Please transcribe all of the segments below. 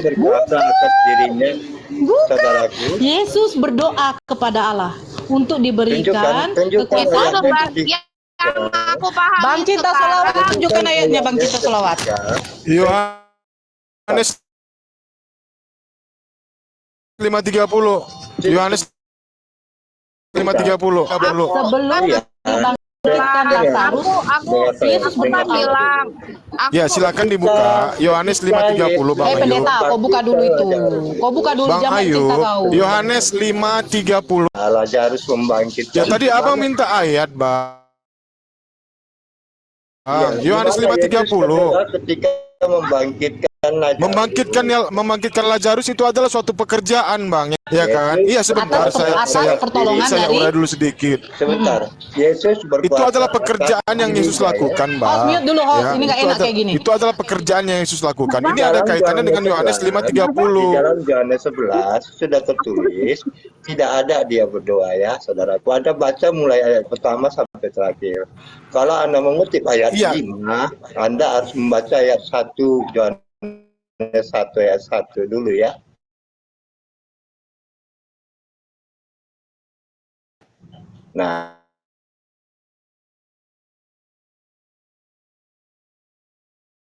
berkata atas dirinya, saudaraku. Yesus berdoa kepada Allah untuk diberikan Tunjukkan kekuatan. ayatnya. Yang aku pahami Bang Cinta Solawat, tunjukkan ayatnya Bang Cinta Solawat. Yohanes 5:30. Yohanes 5:30. Sebelum dibangkitkan Lazarus, Yesus bilang. Ya, silakan dibuka Yohanes 5:30 Bang Ayu. pendeta, kau buka dulu itu. Kau buka dulu Bang jangan Ayu, cinta kau. Yohanes 5:30. Lazarus membangkitkan. Ya tadi Abang minta ayat, Bang. Yohanes 5:30. Ketika membangkitkan Lazarus itu adalah suatu pekerjaan, Bang. Ya kan? Iya, sebentar saya urai dulu sedikit. Sebentar. Yesus berkuasa. Itu adalah pekerjaan yang Yesus lakukan, Bang. Host mute dulu, host. Ini nggak enak kayak gini. Itu adalah pekerjaan yang Yesus lakukan. Ini ada kaitannya dengan Yohanes 5:30. Di dalam Yohanes 11 sudah tertulis, tidak ada dia berdoa ya, saudaraku. Anda baca mulai ayat pertama sampai terakhir. Kalau Anda mengutip ayat 5, Anda harus membaca ayat 1 Yohanes 1 ayat 1 dulu ya. Nah,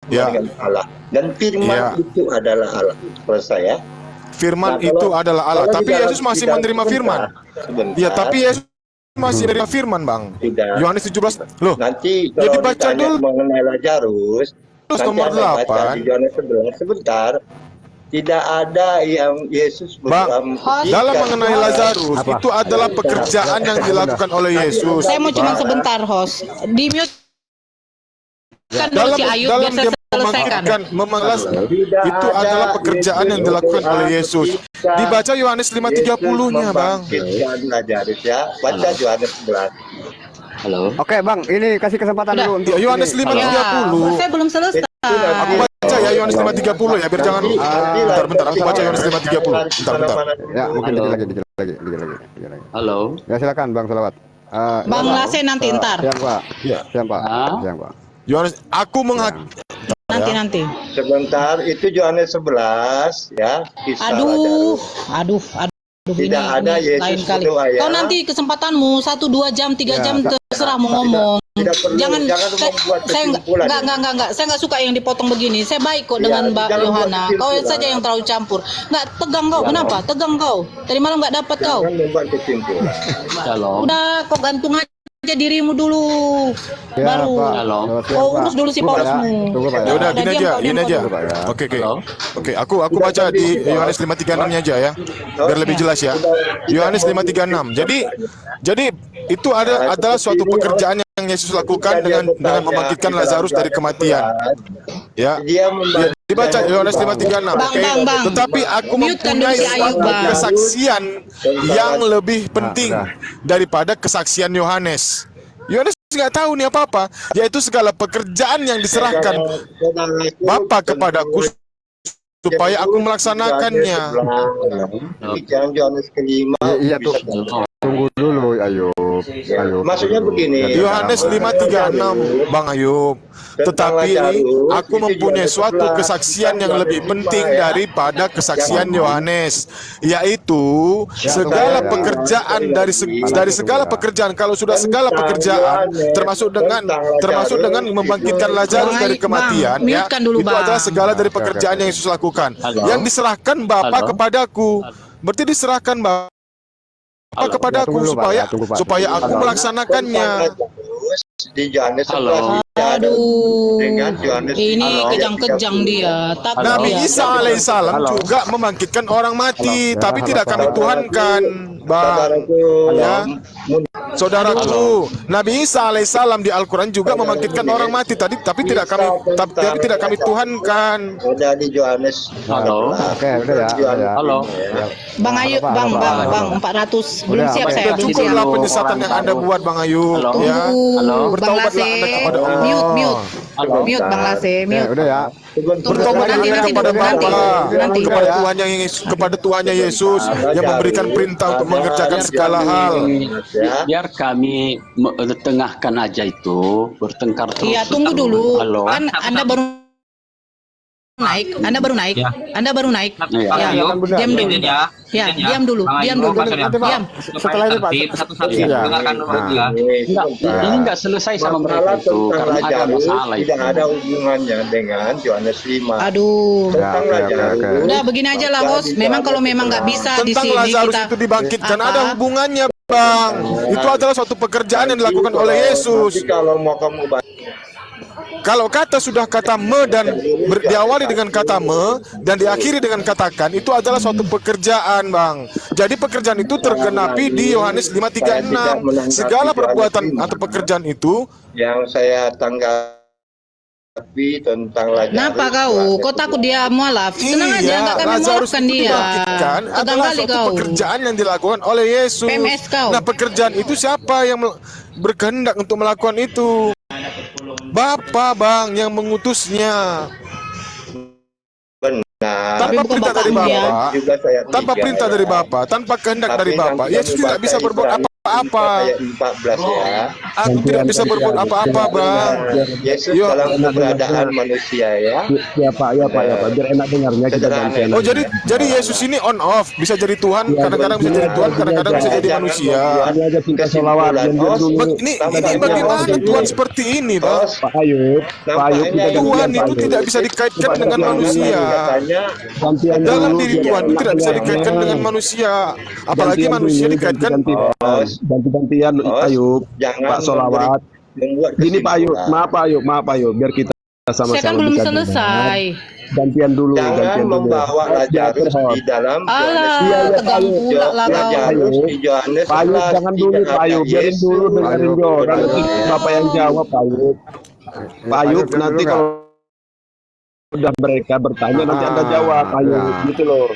dengan Allah dan firman itu adalah Allah. Selesai ya. Firman itu adalah Allah, tapi Yesus masih menerima firman. Ya, tapi Yesus masih menerima firman, Bang. Yohanes 17. Loh. Nanti ya dibaca dulu mengenai Lazarus. Nomor 8. Di Yohanes 11 sebentar. Tidak ada yang Yesus dalam mengenai Lazarus itu adalah pekerjaan yang dilakukan oleh Yesus. Saya mau cuma sebentar, host. Di mute kan dulu si Ayub biar saya selesaikan. Itu adalah pekerjaan yang dilakukan oleh Yesus. Dibaca Yohanes 5:30-nya, Bang. Lazarus ya. Baca Yohanes 11. Halo. Oke, Bang, ini kasih kesempatan dulu untuk Yohanes 5:30. Saya belum selesai. Aku baca ya Yohanes 5:30 ya, biar jangan bentar aku baca Yohanes 5:30. Bentar. Ya, mungkin dikit lagi. Halo. Ya, silakan Bang Solawat. Bang Lase nanti ntar. Siang, Pak. Siang, Pak. Yohanes, aku nanti. Sebentar, itu Yohanes 11 ya. Aduh. Tidak ada Yesus lain kali. berdoa ya. Kau nanti kesempatanmu 1, 2 jam, 3 jam terserah mau ngomong. Jangan saya nggak suka yang dipotong begini. Saya baik kok dengan Mbak Yohana. Kau saja yang terlalu campur. Nggak tegang kau. Kenapa? Tegang kau. Tadi malam nggak dapat kau. Udah kau gantung aja dirimu dulu. Baru. Kau urus dulu si Paulusmu. Ya udah gini aja. Oke, aku baca di Yohanes 5:36-nya aja ya. Biar lebih jelas ya. Yohanes 5:36. Jadi itu adalah suatu pekerjaan yang Yesus lakukan dengan membangkitkan Lazarus dari kematian. Ya. Dibaca Yohanes 5:36. Bang. Tetapi aku mempunyai suatu kesaksian yang lebih penting daripada kesaksian Yohanes. Yohanes nggak tahu nih apa-apa, yaitu segala pekerjaan yang diserahkan Bapa kepadaku supaya aku melaksanakannya. Yohanes kelima. Iya tuh. Tunggu dulu, Ayub. Maksudnya begini. Yohanes 5:36, Bang Ayub. Tetapi aku mempunyai suatu kesaksian yang lebih penting daripada kesaksian Yohanes, yaitu segala pekerjaan dari segala pekerjaan. Kalau sudah segala pekerjaan, termasuk dengan membangkitkan Lazarus dari kematian, ya, itu adalah segala dari pekerjaan yang Yesus lakukan. Yang diserahkan Bapa kepadaku, berarti diserahkan Bapa kepadaku supaya aku melaksanakannya. Di Yohanes 11. Aduh, dengan Yohanes ini kejang-kejang dia. Nabi Isa alaihissalam juga membangkitkan orang mati, tapi tidak kami tuhankan, Bang. Ya, saudaraku, Nabi Isa alaihissalam di Al-Quran juga membangkitkan orang mati, tapi tidak kami tuhankan. Ada di Yohanes. Halo. Oke, udah ya. Halo. Bang Ayu, Bang 400 belum siap saya. Cukuplah penyesatan yang Anda buat, Bang Ayu. Ya. Bertaubatlah Anda kepada Allah. Mute Bang Lase, mute. Udah ya. Bertobatlah Anda kepada Bapa, kepada Tuhannya Yesus yang memberikan perintah untuk mengerjakan segala hal. Biar kami tengahkan aja itu bertengkar terus. Iya, tunggu dulu. Kan Anda baru naik. Anda baru naik. Ya. Anda baru naik. Ya. Ya. Diam dulu. Ya, diam dulu. Diam dulu. Diam. Setelah ini Pak, satu-satu Iya. dengarkan dulu dia. Ini enggak selesai sama Masalah mereka itu tentang karena ada Lazarus masalah itu. tidak ada hubungannya dengan Yohanes 5. Aduh. Tentang Ya, oke, Lazarus. oke, oke. Udah begini aja lah, Bos. Memang kalau memang nggak bisa di Tentang sini Lazarus kita itu dibangkitkan Apa? ada hubungannya, Bang. Itu adalah suatu pekerjaan yang dilakukan oleh Yesus. Nanti kalau mau kamu Kalau kata sudah kata me dan diawali dengan kata me dan diakhiri dengan katakan, itu adalah suatu pekerjaan, Bang. Jadi pekerjaan itu tergenapi di Yohanes 5:36. Segala perbuatan atau pekerjaan itu yang saya tanggapi tentang Lazarus. Kenapa kau? Kau takut dia mualaf? Tenang aja, nggak kami Lazarus mualafkan itu dia. dibangkitkan Tegang adalah kali suatu kau. pekerjaan yang dilakukan oleh Yesus. PMS kau. Nah, pekerjaan itu siapa yang berkehendak untuk melakukan itu? Bapa, Bang, yang mengutusnya. Benar. Tanpa bukan perintah dari bapaknya. Bapa, Juga saya tanpa tiga, perintah ya. dari Bapa, tanpa kehendak Tapi dari Bapa, nanti Yesus kami tidak baca bisa berbuat Ibrani apa-apa. ayat 14 ya. Aku tidak bisa berbuat apa-apa, Bang. Yesus Yo. dalam keberadaan manusia ya. Ya Pak, biar enak dengarnya kita Sederhana. gantian. Oh, jadi Yesus ini on off, bisa jadi Tuhan, kadang-kadang bisa jadi Tuhan, kadang-kadang bisa jadi manusia. Ini aja tingkat solawat yang dia dulu. Ini bagaimana Tuhan seperti ini, Bang? Pak Ayub, kita Tuhan gantian, itu Pak tidak Ayub. bisa dikaitkan dengan manusia. Gantian Dalam dulu, diri biar Tuhan itu enak tidak bisa dengarnya. dikaitkan dengan manusia. Apalagi Gantian manusia dulu, dikaitkan. ganti-gantian Ayub, Jangan Pak Solawat. membuat Gini Pak Ayub, kesimpulan. maaf Pak Ayub, biar kita sama-sama Saya kan belum bisa selesai. dengar. Gantian dulu, Jangan gantian dulu. membawa Lazarus di dalam Alah, Yohanes. tegang pula lah kau. Lazarus di Yohanes Pak Ayub 11, jangan dulu tidak Pak Ayub, ada biarin Yesus. dulu dengerin Ayub, Jo. Nanti benar. Bapak yang jawab Pak Ayub. Pak Ayub nanti kalau udah mereka bertanya nanti Anda jawab Pak Ayub, gitu loh.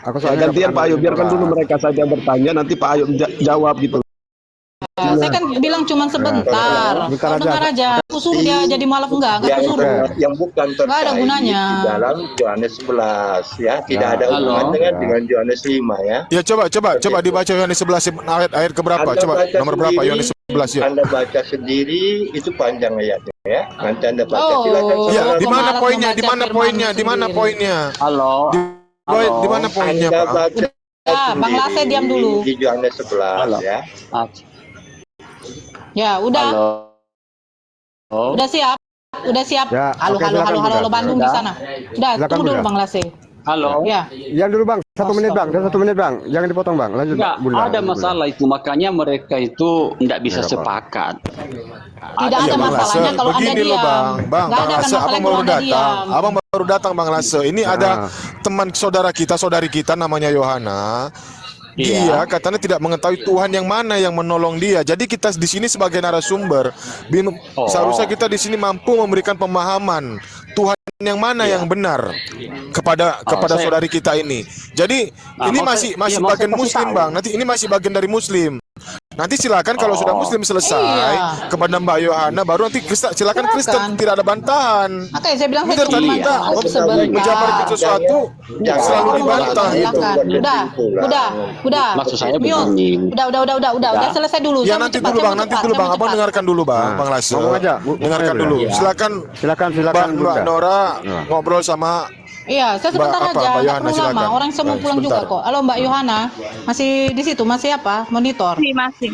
Aku Gantian Pak Ayub, biarkan dulu mereka saja bertanya, nanti Pak Ayub jawab gitu. Saya kan bilang cuma sebentar. Kau dengar aja. Aku suruh dia jadi mualaf enggak aku suruh. yang bukan Nggak ada terkait gunanya. di dalam Yohanes 11 ya, tidak ada hubungan dengan Yohanes 5 ya. Ya coba dibaca Yohanes 11 ayat keberapa? Anda Coba baca nomor berapa sendiri, Yohanes 11 ya? Anda baca sendiri, itu panjang ayatnya ya. Nanti Anda baca Oh. silakan. Ya, saudara. di mana Malas poinnya? Di membaca mana firman poinnya? Di mana sendiri. poinnya? Halo. Di mana poinnya, Anda Pak? baca Bang Lase sendiri diam dulu. Di Yohanes 11 ya. Ah, Ya, udah. Halo. Udah siap. Udah siap. Ya, Halo, oke, halo, silakan, halo, halo, Bunda. Bandung di sana. Udah, Silakan, tunggu dulu Bunda. Bang Lase. Halo. Ya. Yang dulu Bang, 1 menit Bang, dan 1 menit Bang, jangan dipotong Bang, lanjut Enggak, Bunda. ada masalah itu, makanya mereka itu tidak bisa Ya, Pak. sepakat. Tidak ada Iya, Bang masalahnya Lase. kalau Anda Begini loh, diam. Bang Nggak ada kan Lase, masalah abang kalau baru Anda datang. diam. Abang baru datang, Bang Lase. Ini ada teman saudari kita namanya Yohana. Dia katanya tidak mengetahui Tuhan yang mana yang menolong dia. Jadi kita di sini sebagai narasumber, seharusnya kita di sini mampu memberikan pemahaman Tuhan yang mana yang benar kepada saudari kita ini. Jadi ini masih bagian Muslim, Bang. Nanti ini masih bagian dari Muslim. Nanti silakan kalau sudah Muslim selesai kepada Mbak Yohana, baru nanti silakan Kristen, tidak ada bantahan. Makanya saya bilang Ini saya tadi cuma kita sebentar. menjabarkan sesuatu selalu dibantah gitu. Udah. Maksud saya Mion. begini. Udah selesai dulu. Ya Saya mau nanti cepat, dulu saya Bang, mau nanti cepat, dulu saya Bang. mau Abang cepat. dengarkan dulu Bang Lase. Ngomong aja, Dengarkan dulu. Silakan silakan Mbak Bunda. Nora ngobrol sama. Iya, saya sebentar Mbak aja, Yohana, nggak perlu lama. silakan. Orang semua pulang juga Sebentar. kok. Halo Mbak Yohana, masih di situ, masih apa? Monitor. Masih.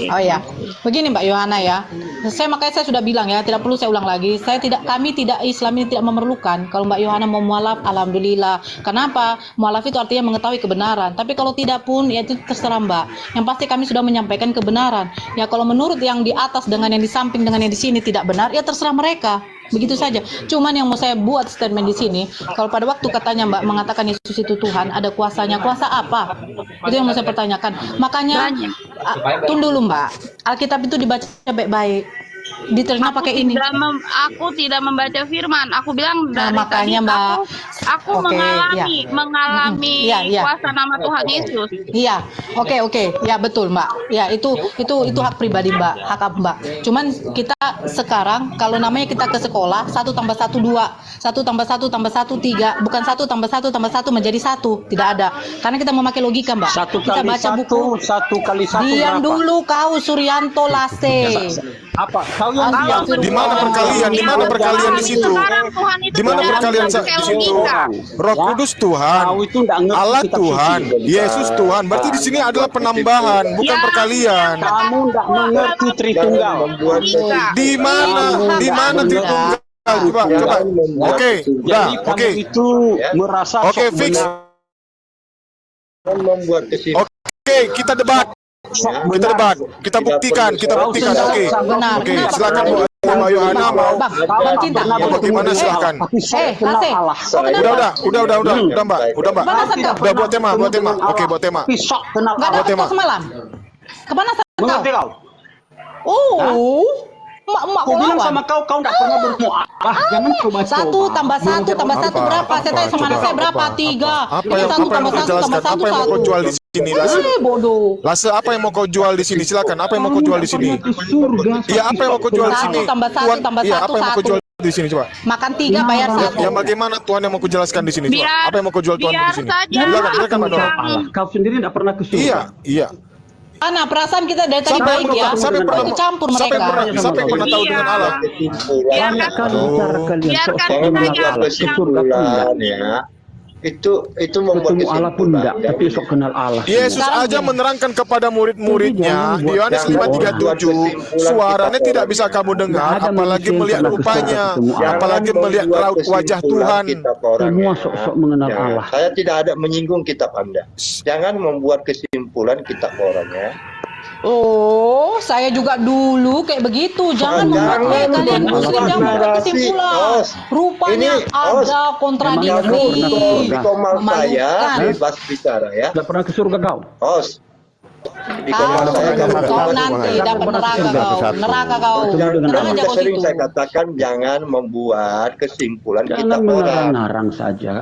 Oh ya, begini Mbak Yohana ya. Makanya saya sudah bilang ya, tidak perlu saya ulang lagi. Kami tidak Islam ini tidak memerlukan. Kalau Mbak Yohana mau mualaf, alhamdulillah. Kenapa? Mualaf itu artinya mengetahui kebenaran. Tapi kalau tidak pun, ya itu terserah Mbak. Yang pasti kami sudah menyampaikan kebenaran. Ya kalau menurut yang di atas dengan yang di samping dengan yang di sini tidak benar, ya terserah mereka. Begitu saja. Cuman yang mau saya buat statement di sini, kalau pada waktu katanya Mbak mengatakan Yesus itu Tuhan, ada kuasanya. Kuasa apa? Itu yang mau saya pertanyakan. Makanya tunggu dulu Mbak. Alkitab itu dibaca baik-baik. Diterima pakai ini. Aku tidak membaca firman. Aku bilang dari makanya tadi Mbak. aku Oke, mengalami Iya. kuasa nama Tuhan Yesus. Iya, oke, ya betul Mbak. Ya itu hak pribadi Mbak, hak Mbak. Cuman kita sekarang kalau namanya kita ke sekolah 1 tambah 1 2, 1 tambah 1 tambah 1 3, bukan 1 tambah 1 tambah 1 menjadi 1, tidak ada. Karena kita memakai logika Mbak. 1 Kita kali baca 1, buku. 1 kali 1 Diam berapa? dulu kau Suryanto Lase. Apa? Kau yang bilang Di mana perkalian? Di mana perkalian di situ? Sekarang Tuhan itu Di mana tidak perkalian pakai di situ? logika. Roh Kudus Tuhan, Kau itu nggak ngerti Allah kitab Tuhan, suci. Yesus Tuhan. Berarti di sini adalah penambahan, bukan Ya, perkalian. Kamu nggak mengerti Tritunggal. Di mana? Di mana Tritunggal? Coba. Oke, udah. Jadi kamu Oke. itu merasa Oke, sok fix. benar. membuat kesimpulan. Oke, kita debat. Kita debat. Kita buktikan. Oke. Benar. Oke, Kenapa? silakan Bu Yohana mau. Bang Cinta. Mau bagaimana silakan. Tapi saya kenal Haseh. Allah. Udah Mbak. Udah Mbak. Kepanasan kau. Udah buat tema. Oke, buat tema. Tapi sok kenal Nggak Allah. dapat kau semalam. Kepanasan kau. Mengerti kau? Oh, emak Aku kau bilang lawan. sama kau nggak pernah bermualah. Jangan coba-coba. 1 tambah 1 tambah 1 berapa? Saya tanya sama anak saya berapa? 3. Apa yang 1 mau tambah 1 kau jelaskan? tambah 1 Apa yang mau kau jual di sini, Lase? bodoh. Lase, apa yang mau kau jual di sini? Silakan. Apa yang mau kau jual di sini? Ke surga. Iya, apa yang mau kau jual di sini? 1 tambah 1 Tuan, tambah iya, 1 apa yang mau kau jual di sini coba? Makan 3 bayar 1. Yang bagaimana Tuhan yang mau kau jelaskan di sini coba? Biar- Apa yang mau kau jual Tuhan biar di sini? saja Silakan Mbak Nora. Allah. Kau sendiri nggak pernah ke surga. Iya. Ana perasaan kita dari tadi Siapa baik ya. siapa yang pernah Ikut campur siapa yang mereka. pernah tahu dengan Allah? Biarkan Bicara kalian biarkan sok-sok kita mengenal yang Allah. Ke surga pun enggak. Kesimpulan ya. Itu membuat Ketemu Allah pun enggak, kesimpulan. tapi sok kenal Allah. Yesus Sekarang aja gini. menerangkan kepada murid-muridnya di Yohanes 5:37, suaranya tidak bisa kamu dengar, apalagi melihat rupanya, apalagi melihat raut wajah Tuhan. Semua sok-sok mengenal Ya, Allah. saya tidak ada menyinggung kitab Anda. Jangan membuat kesimpulan kitab orang ya. Oh, saya juga dulu kayak begitu. Jangan membuat kayak kalian muslim jangan membuat kesimpulan. Rupanya ada kontradiksi. Di komal saya Memalukan. bebas bicara ya. Nggak pernah ke surga kau. Os. Di komal saya Kau nanti dapat neraka kau. Neraka kau. Tenang aja Sudah kau sering situ. saya katakan jangan membuat kesimpulan Jangan kitab orang. mengarang-arang saja.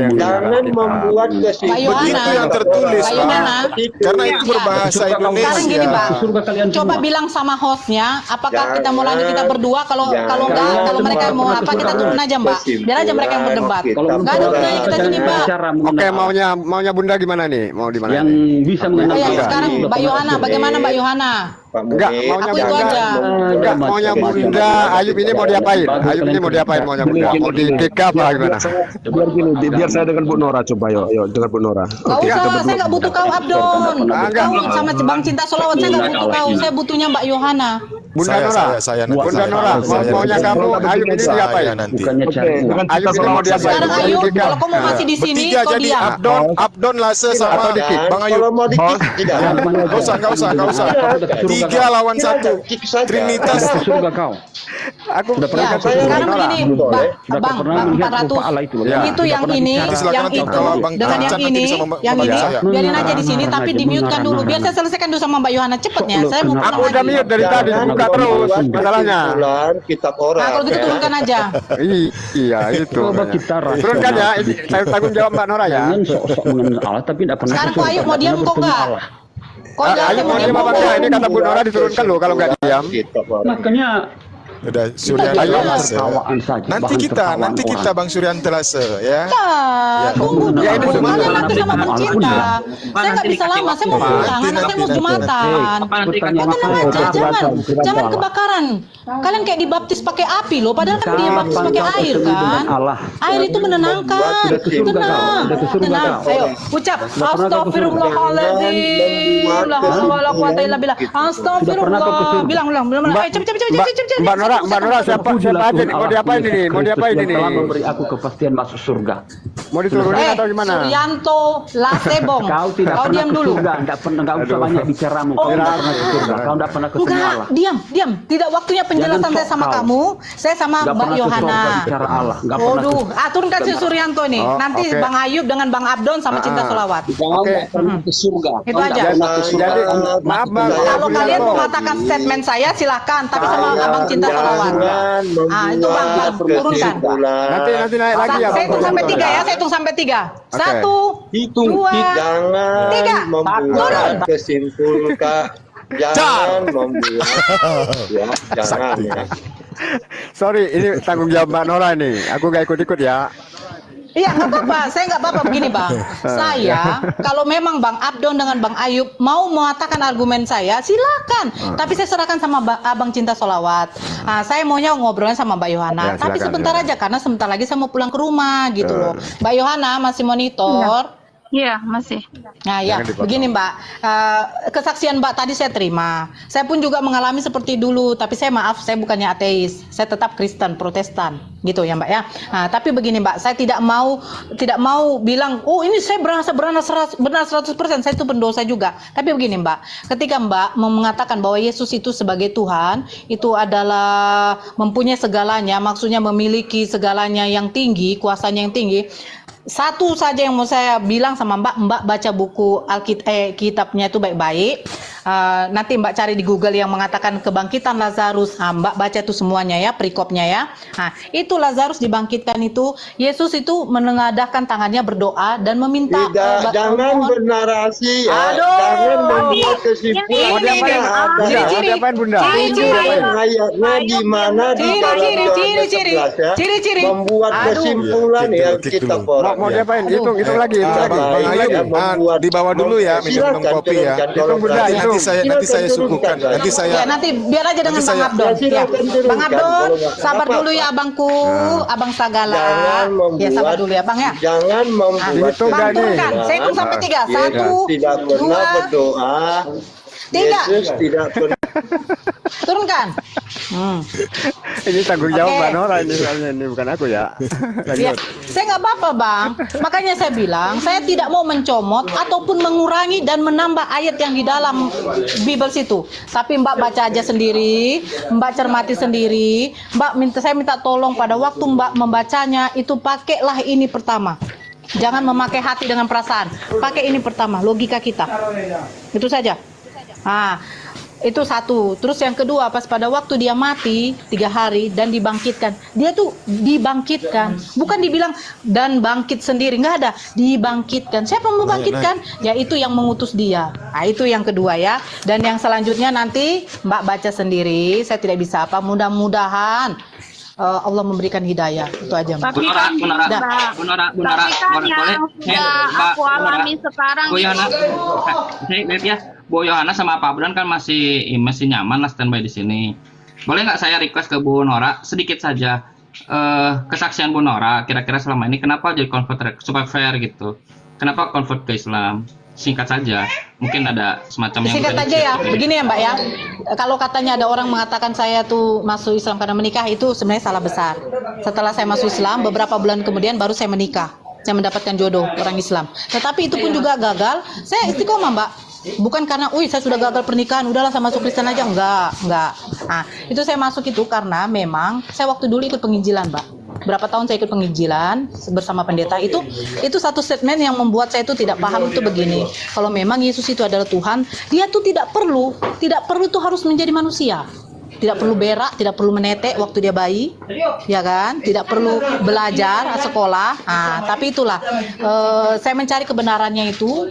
Jangan membuat Mbak kesimpulan. Yohana. Begitu yang tertulis, Mbak Pak. Yohana. Karena itu berbahasa Sekarang gini, Indonesia. Pak. Surga kalian Coba semua. bilang sama hostnya, apakah Jangan. kita mau lanjut kita berdua? Kalau enggak, kalau mereka mau apa kita turun aja Mbak. Biar aja mereka yang berdebat. Kalau Nggak ada gunanya kita gini Mbak. bicara Oke, mengenal maunya Bunda gimana nih? Mau di mana? yang nih? bisa mengenal Oh ya, Allah. sekarang Mbak Yohana, bagaimana Mbak Yohana? Pak Enggak, Munir, maunya Aku itu Bunda. aja. Enggak, maunya Bunda. Ayub ini mau diapain? Ayub ini mau diapain maunya Bunda? Mau di kick apa gimana? Biar gini, biar saya dengan Bu Nora coba yuk dengan Bu Nora. Gak usah, saya nggak butuh kau Abdon. Kau sama Bang Cinta Solawat saya nggak butuh kau. Saya butuhnya Mbak Yohana. Bunda Saya Nora. nanti. Bunda Nora, maunya kamu Ayub ini diapain? Saya nanti. Bukannya cari uang. Dengan Ayub ini mau diapain? Sekarang Mau di Ayub, kick kalau up? kau mau masih di sini, Bertiga kau jadi diam. Abdon Lase sama Atau di kick? Bang Ayub. Kalau mau dikit tidak. Nggak usah. 3 lawan 1. Kick saja. Trinitas. Ke surga kau. Aku Sudah pernah Ya, ke surga. sekarang begini, Sudah Bang pernah melihat 400. rupa Allah itu. Itu yang ini, Silakan yang nanti itu kalau Bang dengan yang Chan nanti ini, bisa yang ini membantu saya. biarin aja di sini, tapi di mute kan dulu. Biar saya selesaikan dulu sama Mbak Yohana cepatnya. Saya mau Aku pulang udah lagi. mute dari tadi, buka terus masalahnya. Kesimpulan kitab orang. Nah, kalau gitu ya. turunkan aja. Iya, itu. Coba kita Turunkan ya, ini saya tanggung jawab Mbak Nora ya. Jangan sok-sok mengenal Allah tapi tidak pernah Sekarang ke kok surga. Ayub mau diam Pernah kok bertemu enggak? Allah. Kok enggak Ayo saya mau mau diam diam apa kok enggak? enggak? Ini kata Bu Nora diturunkan loh kalau nggak diam. Kitab orang. Makanya Udah Suryanto Ayo. Lase. tertawaan saja. Nanti bahan kita tertawaan orang. Bang Suryanto Lase ya. Nah, tunggu dulu. Ya, ini Kalian sebenarnya nanti sama Bang Cinta. Saya nggak bisa lama, saya mau pulang. Anak saya mau Jumatan. Pertanyaan Kau tenang apa aja, ya? jangan kebakaran. Kalian kayak dibaptis pakai api loh, padahal kan dibaptis pakai air kan. Allah. Air itu menenangkan. Sudah ke surga kau, Tenang, sudah ke surga tenang. kau. Ayo, ucap Astagfirullahaladzim. La haula wala quwata illa billah. Astagfirullah. Bilang. Ayo cepet. Mbak Nora siapa aja nih? Mau diapain ini? Mau diapain ini? Telah memberi aku kepastian masuk surga. Mau diturunin atau gimana? Suryanto Lasebong. Kau tidak Kau pernah diam ke dulu. surga, enggak usah banyak bicaramu. Kau tidak pernah ke surga, kau tidak pernah ketemu Enggak, Allah. diam. Tidak waktunya penjelasan Jangan saya sama sok kamu. Saya sama Enggak Mbak pernah ke surga Yohana. bicara Allah, enggak pernah. Waduh, turunkan si Suryanto nih. Oh, Nanti oke. Bang Ayub dengan Bang Abdon sama Cinta Solawat. Jangan pernah ke surga. Itu aja. Jadi maaf Bang. Kalau kalian mengatakan statement saya silahkan, tapi sama Abang Cinta Solawat. Ah, itu Bang, turunkan. Nanti naik lagi ya. Saya hitung sampai 3 ya, saya hitung sampai 3. 1, Hitung, 2, Jangan 3. membuat kesimpulan. Jangan membuat. Ya, jangan ya. Sorry, ini tanggung jawab Mbak Nora nih. Aku nggak ikut-ikut ya. Iya, nggak apa-apa. Saya nggak apa-apa begini, Bang. Saya, kalau memang Bang Abdon dengan Bang Ayub mau mengatakan argumen saya, silakan. Tapi saya serahkan sama Abang Cinta Solawat. Nah, saya maunya ngobrolnya sama Mbak Yohana. Ya, Tapi silakan, sebentar aja, karena sebentar lagi saya mau pulang ke rumah gitu loh. Mbak Yohana masih monitor. Iya, masih. Nah ya, Jangan dipotong. begini Mbak, kesaksian Mbak tadi saya terima. Saya pun juga mengalami seperti dulu, tapi saya maaf, saya bukannya ateis, saya tetap Kristen, Protestan, gitu ya Mbak ya. Nah, tapi begini Mbak, saya tidak mau bilang, oh ini saya benar 100%, saya itu pendosa juga. Tapi begini Mbak, ketika Mbak mengatakan bahwa Yesus itu sebagai Tuhan, itu adalah mempunyai segalanya, maksudnya memiliki segalanya yang tinggi, kuasanya yang tinggi. Satu saja yang mau saya bilang sama Mbak baca buku kitabnya itu baik-baik. Nanti Mbak cari di Google yang mengatakan kebangkitan Lazarus. Nah, Mbak baca itu semuanya ya, perikopnya ya. Nah, itu Lazarus dibangkitkan itu, Yesus itu menengadahkan tangannya berdoa dan meminta. Jangan bernarasi ya. Aduh. Jangan membuat kesimpulan. Mau diapain? Mau diapain Bunda? Tunjukkan ayatnya di mana di dalam Yohanes 11 ya. Ciri-ciri. Membuat Aduh. kesimpulan ya Klik kita dulu. orang. Mau diapain? Hitung lagi, hitung lagi. Bang Ayub, di bawah dulu ya, minum kopi ya. Hitung Bunda, Nanti saya suguhkan. Nanti saya Ya nanti biar aja dengan Nanti Bang saya- Abdon. Ya. Bang Abdon, sabar dulu ya Abangku, Abang Sagala. Ya sabar dulu ya Bang ya. Jangan membuat Hitung Bang gak nih? turunkan, saya hitung sampai 3. 1, tidak pernah 2, berdoa. 3. Yesus tidak pernah. Turunkan. Ini tanggung jawab Oke. Mbak Nora ini soalnya, ini bukan aku ya. Ya, Lanjut. saya nggak apa-apa Bang. Makanya saya bilang, saya tidak mau mencomot ataupun mengurangi dan menambah ayat yang di dalam Bible situ. Tapi Mbak baca aja sendiri, Mbak cermati sendiri. Saya minta tolong pada waktu Mbak membacanya itu pakailah ini pertama. Jangan memakai hati dengan perasaan. Pakai ini pertama, logika kita. Itu saja. Nah, itu satu. Terus yang kedua, pas pada waktu dia mati 3 hari dan dibangkitkan, dia tuh dibangkitkan, bukan dibilang dan bangkit sendiri, nggak ada, dibangkitkan. Siapa yang membangkitkan? Yaitu yang mengutus dia. Nah, itu yang kedua ya. Dan yang selanjutnya nanti Mbak baca sendiri. Saya tidak bisa apa. Mudah-mudahan Allah memberikan hidayah. Itu aja Mbak. Tapi kan Dah. tapi kan yang sudah aku alami sekarang Bu Yohana, lihat ya, Bu Yohana sama Pak Abdon kan masih nyaman lah standby di sini. Boleh nggak saya request ke Bu Nora sedikit saja kesaksian Bu Nora kira-kira selama ini kenapa jadi convert supaya fair gitu? Kenapa convert ke Islam? Singkat saja, mungkin ada semacam yang Singkat udah aja ya, dicek. begini ya Mbak ya. Kalau katanya ada orang mengatakan saya tuh masuk Islam karena menikah, itu sebenarnya salah besar. Setelah saya masuk Islam, beberapa bulan kemudian baru saya menikah. Saya mendapatkan jodoh orang Islam. Tetapi itu pun juga gagal. Saya istiqomah Mbak. Bukan karena, saya sudah gagal pernikahan, udahlah saya masuk Kristen aja. Enggak. Nah, itu saya masuk itu karena memang saya waktu dulu ikut penginjilan Mbak. Berapa tahun saya ikut penginjilan bersama pendeta itu satu statement yang membuat saya itu tidak paham itu begini. Kalau memang Yesus itu adalah Tuhan, dia tuh tidak perlu tuh harus menjadi manusia. Tidak perlu berak, tidak perlu menetek waktu dia bayi, ya kan? Tidak perlu belajar sekolah. Nah, tapi itulah saya mencari kebenarannya itu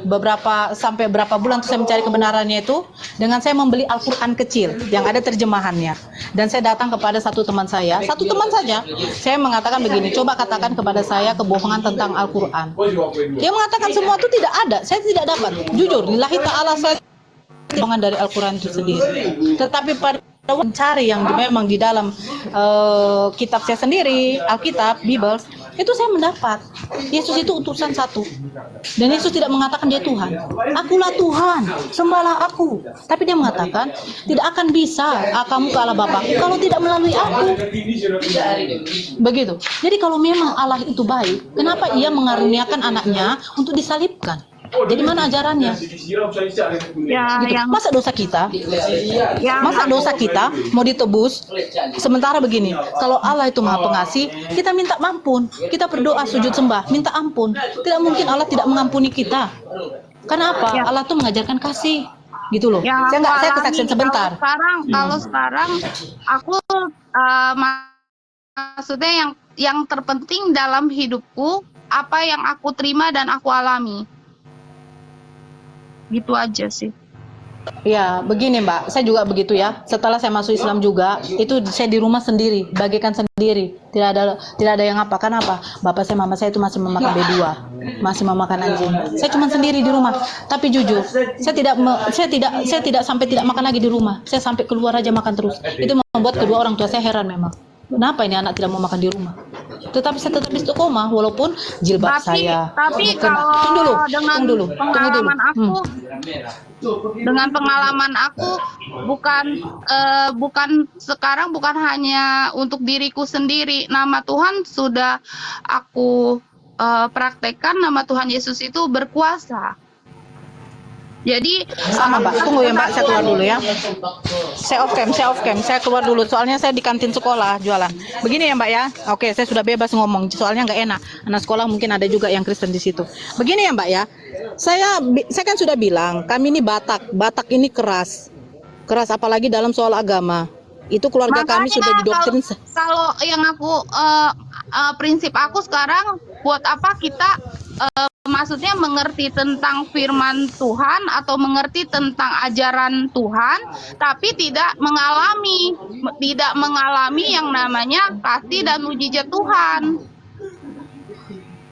sampai berapa bulan tuh saya mencari kebenarannya itu dengan saya membeli Al-Qur'an kecil yang ada terjemahannya. Dan saya datang kepada satu teman saja, saya mengatakan begini, coba katakan kepada saya kebohongan tentang Al-Qur'an. Dia mengatakan semua itu tidak ada, saya tidak dapat. Jujur, lillahi ta'ala saya kebohongan dari Al-Qur'an itu sendiri. Tetapi pada mencari yang memang di dalam kitab saya sendiri, Alkitab, Bible, itu saya mendapat Yesus itu utusan satu. Dan Yesus tidak mengatakan dia Tuhan. Akulah Tuhan, sembahlah aku. Tapi dia mengatakan tidak akan bisa kamu ke Allah Bapa kalau tidak melalui aku. Begitu. Jadi kalau memang Allah itu baik, kenapa ia mengaruniakan anaknya untuk disalibkan? Jadi mana ajarannya? ya Gitu. yang Masa dosa kita mau ditebus? Sementara begini, kalau Allah itu Maha Pengasih, kita minta ampun, kita berdoa sujud sembah, minta ampun. Tidak mungkin Allah tidak mengampuni kita. Karena apa? Allah tuh mengajarkan kasih, gitu loh. yang Saya aku alami kesaksian sebentar. Kalau sekarang aku maksudnya yang terpenting dalam hidupku apa yang aku terima dan aku alami. Gitu aja sih. Ya, begini Mbak, saya juga begitu ya. Setelah saya masuk Islam juga, itu saya di rumah sendiri, bagikan sendiri. Tidak ada yang apa. Kenapa? Bapak saya, mama saya itu masih memakan B2, masih memakan anjing. Saya cuma sendiri di rumah. Tapi jujur, saya tidak sampai tidak makan lagi di rumah. Saya sampai keluar aja makan terus. Itu membuat kedua orang tua saya heran memang. Kenapa ini anak tidak mau makan di rumah? Tetapi saya tetap istiqomah walaupun jilbab saya. Tapi kena. kalau Tunggu dulu. pengalaman aku, dengan pengalaman aku bukan sekarang, bukan hanya untuk diriku sendiri. Nama Tuhan sudah aku praktekkan. Nama Tuhan Yesus itu berkuasa. Jadi Sama Mbak, tunggu ya Mbak, saya keluar dulu ya. Saya off cam, saya keluar dulu. Soalnya saya di kantin sekolah jualan. Begini ya Mbak ya. Oke, saya sudah bebas ngomong. Soalnya nggak enak. Anak sekolah mungkin ada juga yang Kristen di situ. Begini ya Mbak ya. Saya kan sudah bilang, kami ini Batak. Batak ini keras apalagi dalam soal agama. Itu keluarga kami sudah didoktrin. Kalau yang aku prinsip aku sekarang, buat apa kita maksudnya mengerti tentang firman Tuhan atau mengerti tentang ajaran Tuhan, tapi tidak mengalami yang namanya kasih dan mujizat Tuhan.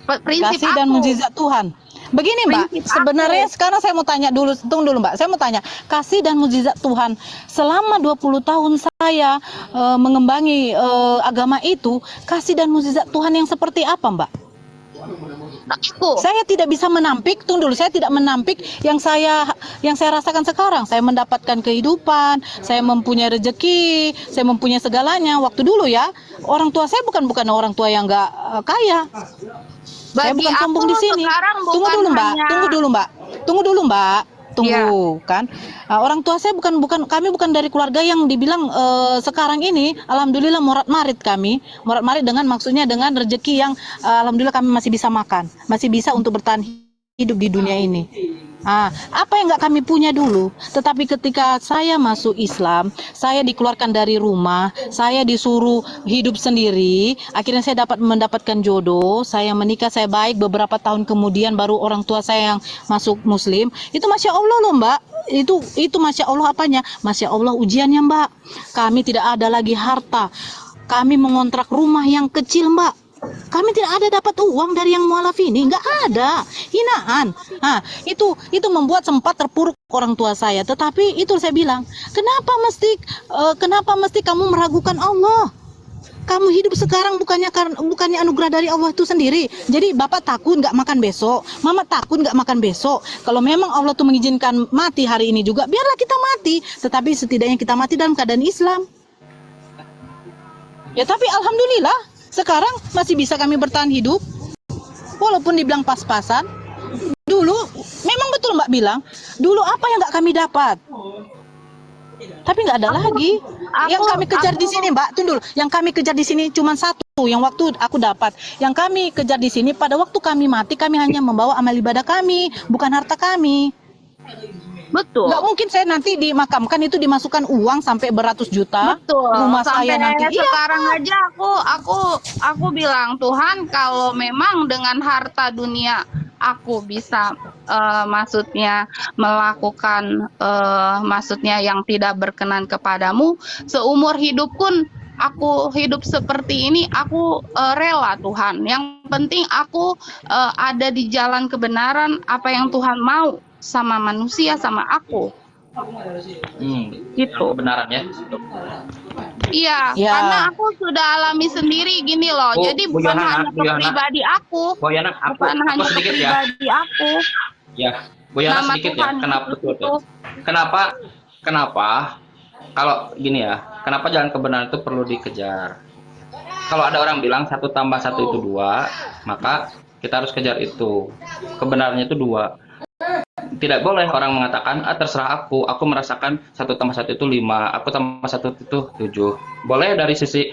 Prinsip Kasih dan aku. mujizat Tuhan. Begini Mbak, Prinsip sebenarnya aku. sekarang saya mau tanya dulu, tunggu dulu Mbak, saya mau tanya, kasih dan mujizat Tuhan, selama 20 tahun saya mengembangi agama itu, kasih dan mujizat Tuhan yang seperti apa Mbak? Saya tidak bisa menampik, tunggu dulu, saya tidak menampik yang saya rasakan sekarang. Saya mendapatkan kehidupan, saya mempunyai rezeki, saya mempunyai segalanya. Waktu dulu ya, orang tua saya bukan orang tua yang nggak kaya. Saya Bagi bukan sombong aku di sini. sekarang Tunggu bukan dulu Mbak, hanya- tunggu dulu Mbak. Tunggu Ya. kan. Orang tua saya kami bukan dari keluarga yang dibilang sekarang ini alhamdulillah morat-marit kami. Morat-marit dengan maksudnya dengan rezeki yang alhamdulillah kami masih bisa makan, masih bisa untuk bertahan hidup di dunia ini. Apa yang nggak kami punya dulu, tetapi ketika saya masuk Islam, saya dikeluarkan dari rumah, saya disuruh hidup sendiri, akhirnya saya mendapatkan jodoh, saya menikah, saya baik, beberapa tahun kemudian baru orang tua saya yang masuk Muslim, itu Masya Allah loh Mbak, itu Masya Allah apanya? Masya Allah ujiannya Mbak, kami tidak ada lagi harta, kami mengontrak rumah yang kecil Mbak. Kami tidak ada dapat uang dari yang mualaf ini, nggak ada, hinaan. Itu membuat sempat terpuruk orang tua saya. Tetapi itu saya bilang, kenapa mesti kamu meragukan Allah? Kamu hidup sekarang bukannya anugerah dari Allah itu sendiri. Jadi bapak takut nggak makan besok, mama takut nggak makan besok. Kalau memang Allah tuh mengizinkan mati hari ini juga, biarlah kita mati. Tetapi setidaknya kita mati dalam keadaan Islam. Ya tapi alhamdulillah. Sekarang masih bisa kami bertahan hidup, walaupun dibilang pas-pasan. Dulu, memang betul Mbak bilang, dulu apa yang nggak kami dapat? Tapi nggak ada lagi. Yang kami kejar di sini Mbak, tunggu dulu. Yang kami kejar di sini cuma satu, yang waktu aku dapat. Yang kami kejar di sini, pada waktu kami mati, kami hanya membawa amal ibadah kami, bukan harta kami. Betul. Nggak mungkin saya nanti dimakamkan itu dimasukkan uang sampai beratus juta. Betul. Rumah Sampai saya nanti. sekarang aja aku bilang, Tuhan, kalau memang dengan harta dunia aku bisa maksudnya melakukan maksudnya yang tidak berkenan kepadamu, seumur hidup pun aku hidup seperti ini, aku rela Tuhan. Yang penting aku ada di jalan kebenaran, apa yang Tuhan mau sama manusia, sama aku. Gitu. Kebenaran ya. Iya, Ya. karena aku sudah alami sendiri gini loh. Jadi Bu bukan Yohana, hanya Bu Yohana. pribadi aku, Bu Yana, bukan hanya sedikit ya. pribadi aku. Ya, Bu Yana Nama sedikit ya. Tuhan Kenapa Yesus betul, itu. Kenapa kalau gini ya, kenapa jalan kebenaran itu perlu dikejar? Kalau ada orang bilang 1 tambah 1 itu 2, maka kita harus kejar itu. Kebenarannya itu 2. Tidak boleh orang mengatakan, terserah aku merasakan 1 tambah 1 itu 5, aku tambah 1 itu 7. Boleh dari sisi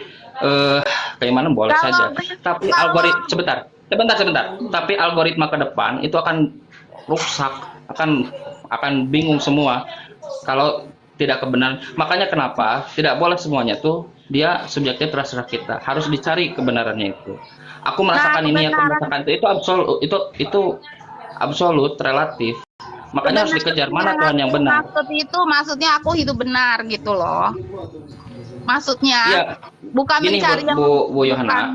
keimanan boleh saja. Tapi sebentar. Tapi algoritma ke depan itu akan rusak, akan bingung semua kalau tidak kebenaran. Makanya kenapa tidak boleh semuanya tuh dia subjektif terserah kita. Harus dicari kebenarannya itu. Aku merasakan ini, aku merasakan itu absolut, relatif. Makanya harus dikejar mana Tuhan yang benar. Maksudnya aku hidup benar gitu loh. Maksudnya Iya. bukan Gini, mencari yang Bu Yohana.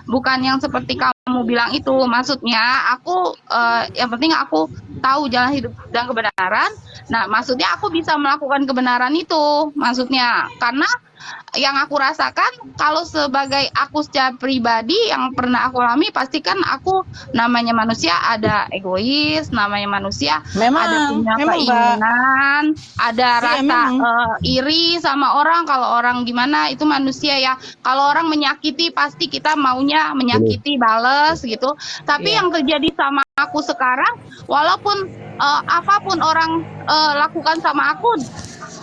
bukan yang seperti kamu bilang itu. Maksudnya aku yang penting aku tahu jalan hidup dan kebenaran. Nah, maksudnya aku bisa melakukan kebenaran itu. Maksudnya karena yang aku rasakan kalau sebagai aku secara pribadi yang pernah aku alami, pasti kan aku namanya manusia ada egois, namanya manusia ada punya Mbak. keinginan, ada Iya, rasa memang. iri sama orang. Kalau orang gimana itu manusia ya. Kalau orang menyakiti pasti kita maunya menyakiti, bales gitu. Tapi yang terjadi sama aku sekarang, walaupun apapun orang lakukan sama aku,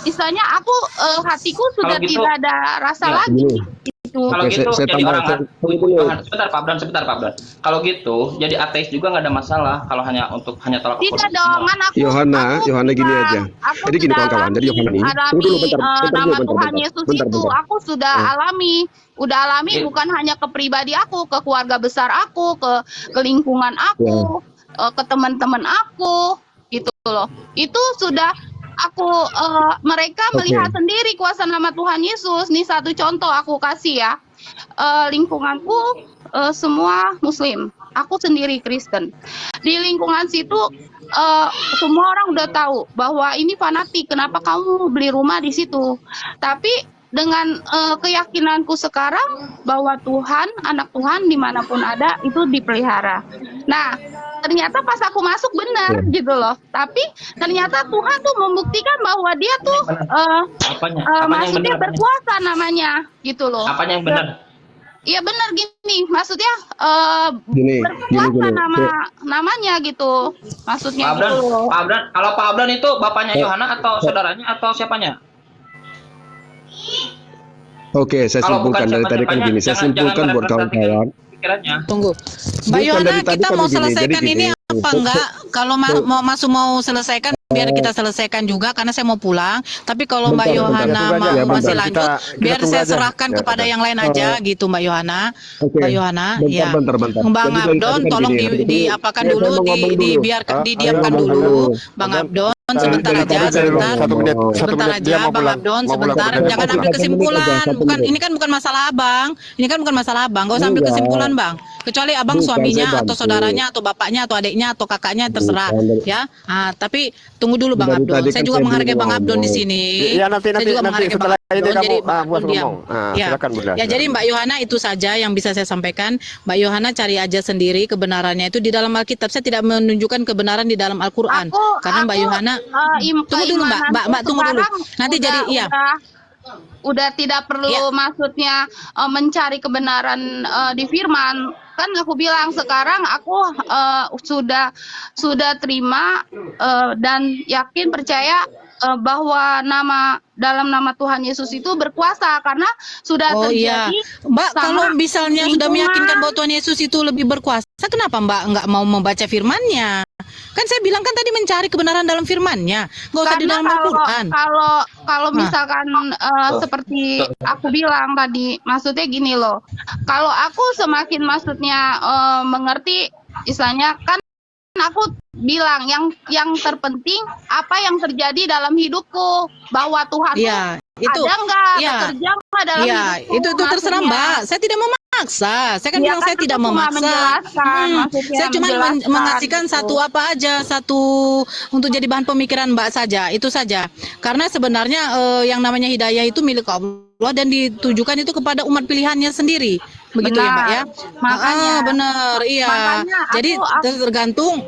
istilahnya aku hatiku sudah Kalau gitu, tidak ada rasa ya, lagi gini. gitu. Kalau Oke, gitu saya jadi tambah, orang saya- sebentar Pak Abdan. Kalau gitu jadi ateis juga nggak ada masalah kalau hanya tolak ukur. Tidak dong, kan aku Yohana gini bilang, aja. aku Jadi gini sudah kawan-kawan, jadi Yohana ini. alami Tunggu dulu bentar, nama Tuhan Yesus itu. Aku sudah alami, Iya. bukan hanya ke pribadi aku, ke keluarga besar aku, ke lingkungan aku, ke teman-teman aku, gitu loh. Itu sudah aku mereka melihat sendiri kuasa nama Tuhan Yesus. Nih satu contoh aku kasih ya. Lingkunganku semua Muslim. Aku sendiri Kristen. Di lingkungan situ semua orang udah tahu bahwa ini fanatik. Kenapa kamu beli rumah di situ? Tapi dengan keyakinanku sekarang bahwa Tuhan, anak Tuhan dimanapun ada itu dipelihara. Nah, ternyata pas aku masuk benar gitu loh. Tapi ternyata Tuhan tuh membuktikan bahwa dia tuh Apanya yang maksudnya benar? berkuasa namanya gitu loh. Apanya yang benar? Iya benar gini, maksudnya Gini. berkuasa namanya gitu. Maksudnya Pak Abdan, gitu loh. kalau Pak Abdan itu bapaknya Yohana atau saudaranya atau siapanya? Oke, saya Kalau bukan simpulkan dari tadi kan siapa-siapanya, gini. Saya jangan simpulkan buat berat-berat kawan-kawan. pikirannya. Tunggu. Mbak Bukan, Yohana, dari tadi kita kan mau begini, selesaikan jadi ini gini. apa enggak? Kalau mau selesaikan biar kita selesaikan juga karena saya mau pulang. Tapi kalau Mbak Bentar, Yohana tunggu aja mau ya, masih bentar. lanjut, Kita biar tunggu saya aja. serahkan Ya, kepada bentar. yang lain aja gitu Mbak Yohana. Oke. Mbak Yohana, ya. Bentar. Bang Jadi dari tadi Abdon, kan tolong gini, diapakan saya dulu, mau ngomong dulu. dibiarkan, Ah, didiamkan ayo ngomong dulu, dulu. Bang Abdon. Dari Sebentar tadi aja, saya sebentar. Satu menit Sebentar dia aja, mau Bang pulang. Abdon, Mau pulang. sebentar. Jangan Satu ambil menit kesimpulan. aja, satu menit. Ini kan bukan masalah Abang. Ini kan bukan masalah Abang. Gak usah ambil Enggak. kesimpulan, Bang. Kecuali Abang Bukan, suaminya saya atau bantu. saudaranya atau bapaknya atau adiknya atau kakaknya terserah, Bukan. ya. Tapi tunggu dulu Bang Dari Abdon. tadi Saya kan juga saya menghargai belum Bang Abdon di ngomong. sini. Iya, nanti Saya juga menghargai Bang setelah ini Abdon. kamu Jadi Bang buat Abdon diam. ngomong. Ya. Silakan Bunda. Ya, jadi Mbak Yohana itu saja yang bisa saya sampaikan. Mbak Yohana cari aja sendiri kebenarannya itu di dalam Alkitab. Saya tidak menunjukkan kebenaran di dalam Al-Qur'an. Karena Mbak Yohana tunggu dulu Mbak tunggu dulu. Nanti jadi iya. Udah tidak perlu maksudnya mencari kebenaran di firman. Kan aku bilang sekarang aku sudah terima dan yakin percaya bahwa dalam nama Tuhan Yesus itu berkuasa karena sudah terjadi. Mbak, sama kalau misalnya sudah lingkungan. meyakinkan bahwa Tuhan Yesus itu lebih berkuasa, kenapa Mbak nggak mau membaca firman-Nya? Kan saya bilang kan tadi mencari kebenaran dalam firman-Nya, nggak usah di Karena dalam Al-Qur'an. kalau misalkan seperti aku bilang tadi, maksudnya gini loh. Kalau aku semakin maksudnya mengerti, istilahnya kan aku bilang yang terpenting apa yang terjadi dalam hidupku, bahwa Tuhan itu ada nggak bekerja nggak dalam hidupku. itu terserah maksudnya. Mbak. Saya tidak memaksa. Saya kan Iya, bilang kan saya tidak aku cuma memaksa. menjelaskan, maksudnya Saya cuma menjelaskan mengasihkan gitu. satu apa aja, satu untuk jadi bahan pemikiran Mbak saja. Itu saja. Karena sebenarnya yang namanya hidayah itu milik Allah dan ditujukan itu kepada umat pilihannya sendiri. Begitu ya Mbak ya. Makanya Benar, iya. makanya Jadi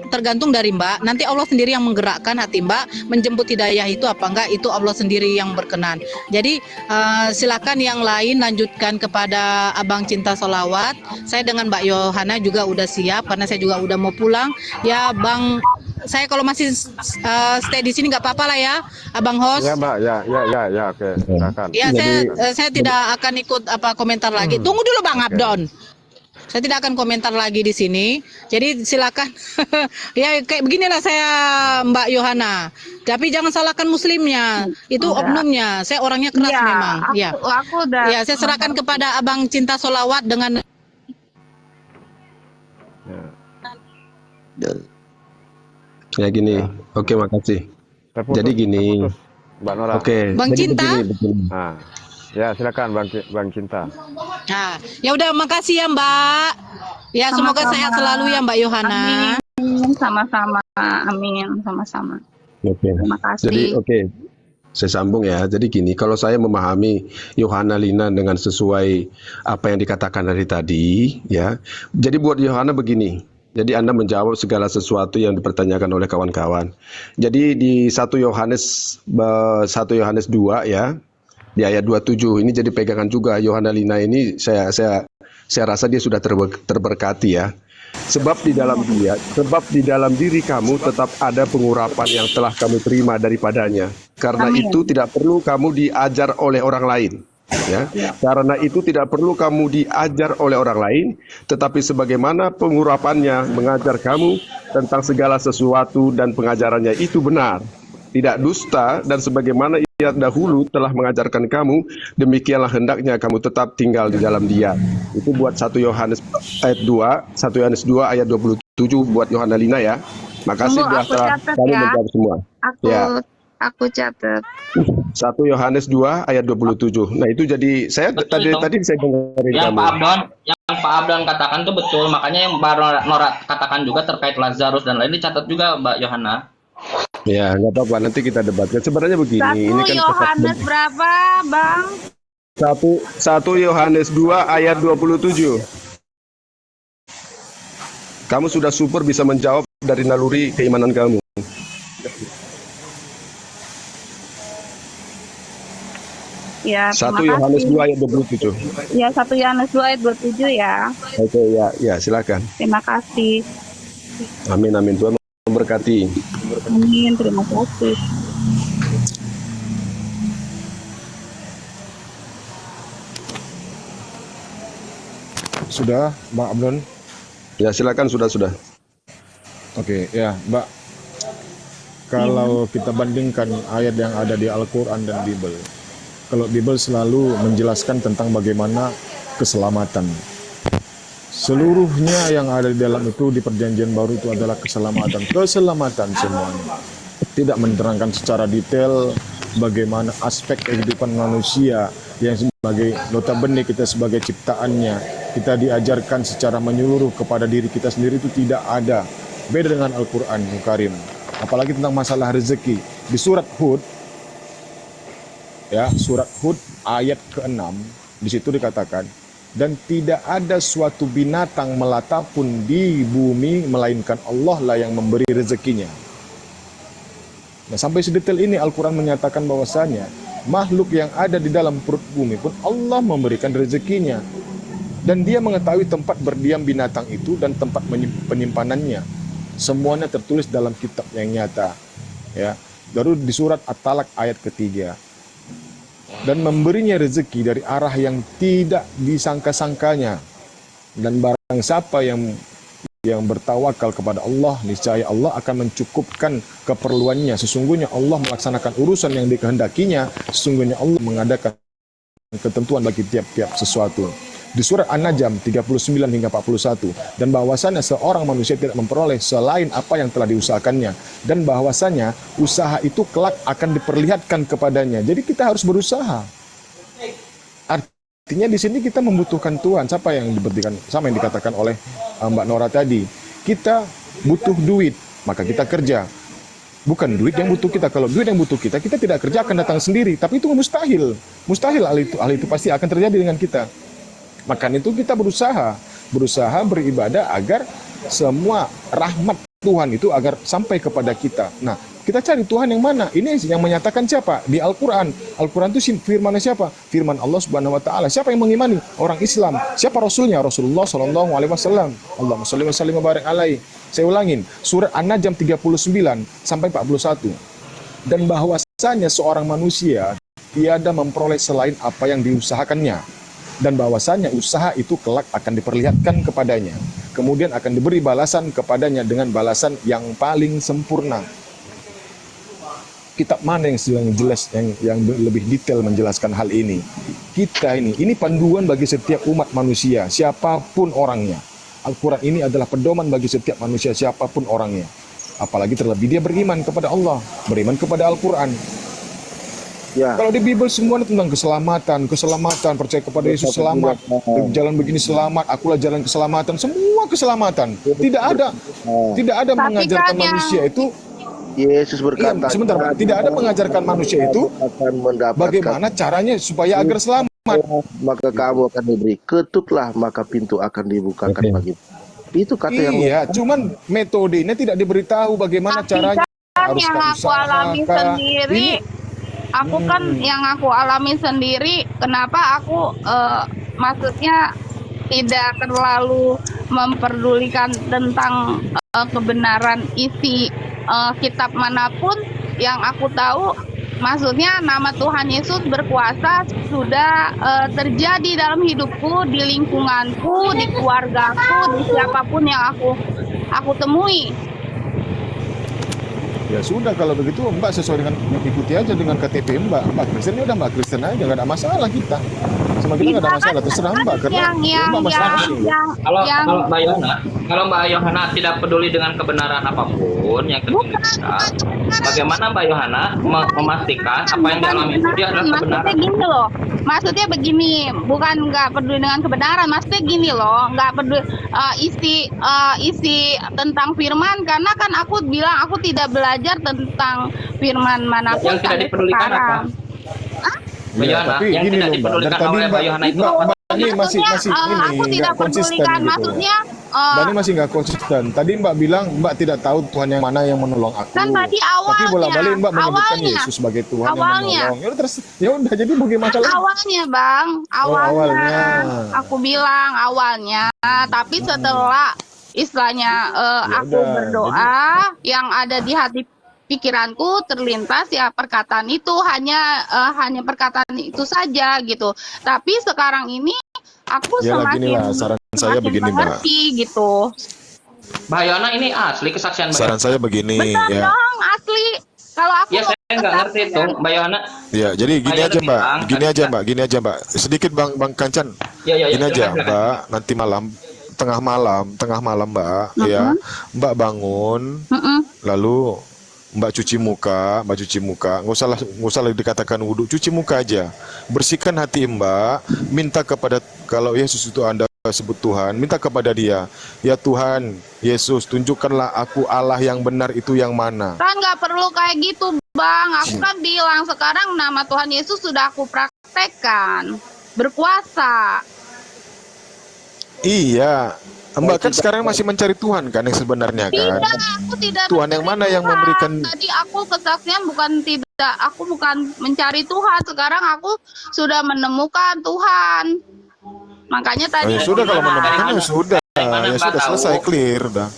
tergantung dari Mbak. Nanti Allah sendiri yang menggerakkan hati Mbak menjemput hidayah itu apa enggak, itu Allah sendiri yang berkenan. Jadi silakan yang lain lanjutkan kepada Abang Cinta Solawat. Saya dengan Mbak Yohana juga udah siap karena saya juga udah mau pulang. Ya Bang, saya kalau masih stay di sini nggak apa-apa lah ya, Abang host. Ya Mbak, ya, oke, silakan. Ya, saya tidak akan ikut komentar lagi. Tunggu dulu Bang Abdon. Saya tidak akan komentar lagi di sini. Jadi silakan. Ya kayak beginilah saya Mbak Yohana. Tapi jangan salahkan muslimnya. Itu oknumnya. Saya orangnya keras memang. Aku udah. Ya, saya serahkan kepada Abang Cinta Solawat dengan Ya gini, oke makasih. Jadi gini, Mbak Nora. oke. Bang Jadi Cinta? begini. Nah, ya silakan Bang Cinta. Nah, ya udah makasih ya Mbak. Ya semoga Sama-sama. sehat selalu ya Mbak Yohana. Amin. Sama-sama. Amin. Sama-sama. Oke. Terima kasih. Jadi oke, saya sambung ya. Jadi gini, kalau saya memahami Yohana Lina dengan sesuai apa yang dikatakan dari tadi, ya. Jadi buat Yohana begini. Jadi Anda menjawab segala sesuatu yang dipertanyakan oleh kawan-kawan. Jadi di 1 Yohanes 2 ya, di ayat 27 ini jadi pegangan juga Yohana Lina ini saya rasa dia sudah terberkati ya. Sebab di dalam diri kamu tetap ada pengurapan yang telah kamu terima daripadanya. Karena Amin. itu tidak perlu kamu diajar oleh orang lain. Ya, karena itu tidak perlu kamu diajar oleh orang lain, tetapi sebagaimana pengurapannya mengajar kamu tentang segala sesuatu dan pengajarannya itu benar, tidak dusta, dan sebagaimana ia dahulu telah mengajarkan kamu, demikianlah hendaknya kamu tetap tinggal di dalam Dia. Itu buat 1 Yohanes ayat 2 ayat 27 buat Yohana Lina ya. Makasih Tunggu, sudah aku telah catat kami ya. menjawab semua. Aku catat. 1 Yohanes 2 ayat 27. Nah, itu jadi saya Betul itu. tadi saya dengerin Yang kamu. Pak Abdon katakan itu betul, makanya yang Mbak Nora katakan juga terkait Lazarus dan lain dicatat juga Mbak Yohana. Ya, nggak apa-apa, nanti kita debatkan. Sebenarnya begini, 1 ini kan Yohanes berapa, Bang? 1 Yohanes 2 ayat 27. Kamu sudah super bisa menjawab dari naluri keimanan kamu. Ya, 1 terima Yohanes kasih. 2 ayat 27. Ya, 1 Yohanes 2 ayat 27 ya. Oke, ya, silakan. Terima kasih. Amin, Tuhan memberkati. Amin, terima kasih. Sudah, Mbak Abdon? Ya, silakan sudah. Oke, ya, Mbak. Kalau kita bandingkan ayat yang ada di Al-Quran dan Bible, kalau Bible selalu menjelaskan tentang bagaimana keselamatan. Seluruhnya yang ada di dalam itu di perjanjian baru itu adalah keselamatan semuanya. Tidak menerangkan secara detail bagaimana aspek kehidupan manusia yang sebagai notabene kita sebagai ciptaannya, kita diajarkan secara menyeluruh kepada diri kita sendiri itu tidak ada. Beda dengan Al-Quran Karim. Apalagi tentang masalah rezeki. Di surat Hud, ya, surat Hud ayat ke-6, di situ dikatakan, dan tidak ada suatu binatang melata pun di bumi melainkan Allah lah yang memberi rezekinya. Nah, sampai sedetail ini Al-Quran menyatakan bahwasanya makhluk yang ada di dalam perut bumi pun Allah memberikan rezekinya, dan Dia mengetahui tempat berdiam binatang itu dan tempat penyimpanannya. Semuanya tertulis dalam kitab yang nyata, ya. Baru di surat At-Talaq ayat ketiga. Dan memberinya rezeki dari arah yang tidak disangka-sangkanya. Dan barang siapa yang bertawakal kepada Allah, niscaya Allah akan mencukupkan keperluannya. Sesungguhnya Allah melaksanakan urusan yang dikehendakinya. Sesungguhnya Allah mengadakan ketentuan bagi tiap-tiap sesuatu. Di surat An-Najm 39 hingga 41, dan bahwasannya seorang manusia tidak memperoleh selain apa yang telah diusahakannya, dan bahwasannya usaha itu kelak akan diperlihatkan kepadanya. Jadi kita harus berusaha. Artinya di sini kita membutuhkan Tuhan. Sama yang dikatakan oleh Mbak Nora tadi. Kita butuh duit, maka kita kerja. Bukan duit yang butuh kita. Kalau duit yang butuh kita tidak kerja, akan datang sendiri. Tapi itu mustahil. Mustahil hal itu pasti akan terjadi dengan kita. Maka itu kita berusaha beribadah agar semua rahmat Tuhan itu agar sampai kepada kita. Nah, kita cari Tuhan yang mana? Ini yang menyatakan siapa? Di Al-Quran. Al-Quran itu firman siapa? Firman Allah Subhanahu Wa Taala. Siapa yang mengimani? Orang Islam. Siapa Rasulnya? Rasulullah Sallallahu Alaihi Wasallam. Allahumma sholli wa sallim wa barik alaihi. Saya ulangin. Surat An-Najm 39 sampai 41. Dan bahwasanya seorang manusia tiada memperoleh selain apa yang diusahakannya. Dan bahwasanya usaha itu kelak akan diperlihatkan kepadanya. Kemudian akan diberi balasan kepadanya dengan balasan yang paling sempurna. Kitab mana yang jelas, yang lebih detail menjelaskan hal ini? Kita ini panduan bagi setiap umat manusia, siapapun orangnya. Al-Quran ini adalah pedoman bagi setiap manusia, siapapun orangnya. apalagi terlebih dia beriman kepada Allah, beriman kepada Al-Quran. Ya. Kalau di Bible semua tentang keselamatan, percaya kepada Yesus selamat, jalan begini selamat, akulah jalan keselamatan, semua keselamatan. Tidak ada Tapi mengajarkan kan yang manusia itu. Yesus berkata, Sebentar, Pak. Tidak ada mengajarkan manusia itu akan mendapatkan bagaimana caranya supaya agar selamat. maka kamu akan diberi, ketuklah maka pintu akan dibukakan bagimu. Itu kata yang Iya, cuman metodenya tidak diberitahu bagaimana Tapi caranya. kan Harus yang kamu aku alami usahakan. sendiri, aku kan yang aku alami sendiri, kenapa aku maksudnya tidak terlalu memperdulikan tentang kebenaran isi kitab manapun yang aku tahu. Maksudnya nama Tuhan Yesus berkuasa sudah terjadi dalam hidupku, di lingkunganku, di keluargaku, di siapapun yang aku temui. Ya sudah, kalau begitu Mbak sesuai dengan ikuti aja dengan KTP Mbak. Mbak Kristen ya udah Mbak Kristen aja, nggak ada masalah kita. Sama kita nggak ada masalah, terserah Mbak karena Mbak masing-masing. Kalau Mbak Yohana, kalau Mbak Yohana tidak peduli dengan kebenaran apapun yang tertulis, bagaimana Mbak Yohana memastikan apa yang dialami itu dia adalah kebenaran? Maksudnya gini loh, maksudnya begini, bukan nggak peduli dengan kebenaran, maksudnya gini loh, nggak peduli isi tentang firman, karena kan aku bilang aku tidak belajar tentang firman manapun. Yang tidak dipedulikan apa? Mbak Ya, Yohana, tapi yang gini tidak loh Mbak, dipedulikan dari tadi oleh Mbak Yohana itu apa? Mbak ini masih aku ini tidak nggak konsisten pedulikan, gitu. maksudnya Mbak ini masih nggak konsisten. Tadi Mbak bilang Mbak tidak tahu Tuhan yang mana yang menolong aku. kan tadi Tapi bolak-balik Mbak menyebutkan awalnya Yesus sebagai Tuhan awalnya. yang menolong. Ya udah terus, ya udah jadi bagaimana masalah? Awalnya Bang, awalnya, awalnya. aku bilang awalnya, tapi setelah istilahnya Ya aku udah, berdoa, yang ada di hati pikiranku terlintas ya perkataan itu hanya perkataan itu saja gitu. Tapi sekarang ini aku Ya lah, gini semakin lah, saran saya begini Mbak. mengerti gitu. Mbak Yohana ini asli kesaksian Mbak Saran Yohana. saya begini Benar ya. dong, asli. Kalau aku Ya saya nggak ngerti itu Mbak Yohana. Ya, jadi gini Mbak aja Yohana Mbak, bilang, gini aja Mbak. Sedikit Bang Kancan. Ya, Gini aja silakan. Mbak, nanti malam, tengah malam Mbak, ya, Mbak bangun, lalu Mbak cuci muka, nggak usah lagi dikatakan wudhu, cuci muka aja, bersihkan hati Mbak, minta kepada, kalau Yesus itu Anda sebut Tuhan, minta kepada Dia, ya Tuhan Yesus, tunjukkanlah aku Allah yang benar itu yang mana. Kan nggak perlu kayak gitu Bang, aku kan bilang sekarang nama Tuhan Yesus sudah aku praktekkan, berkuasa. Iya, Mbak kan sekarang masih mencari Tuhan kan yang sebenarnya kan? Tidak, aku tidak Tuhan yang mencari mana yang Tuhan. memberikan? Tadi aku kesaksian aku bukan mencari Tuhan. Sekarang aku sudah menemukan Tuhan. Makanya Oh, tadi ya sudah, kalau menemukan ya sudah, Dari mana ya Mbak sudah tahu? selesai, clear udah.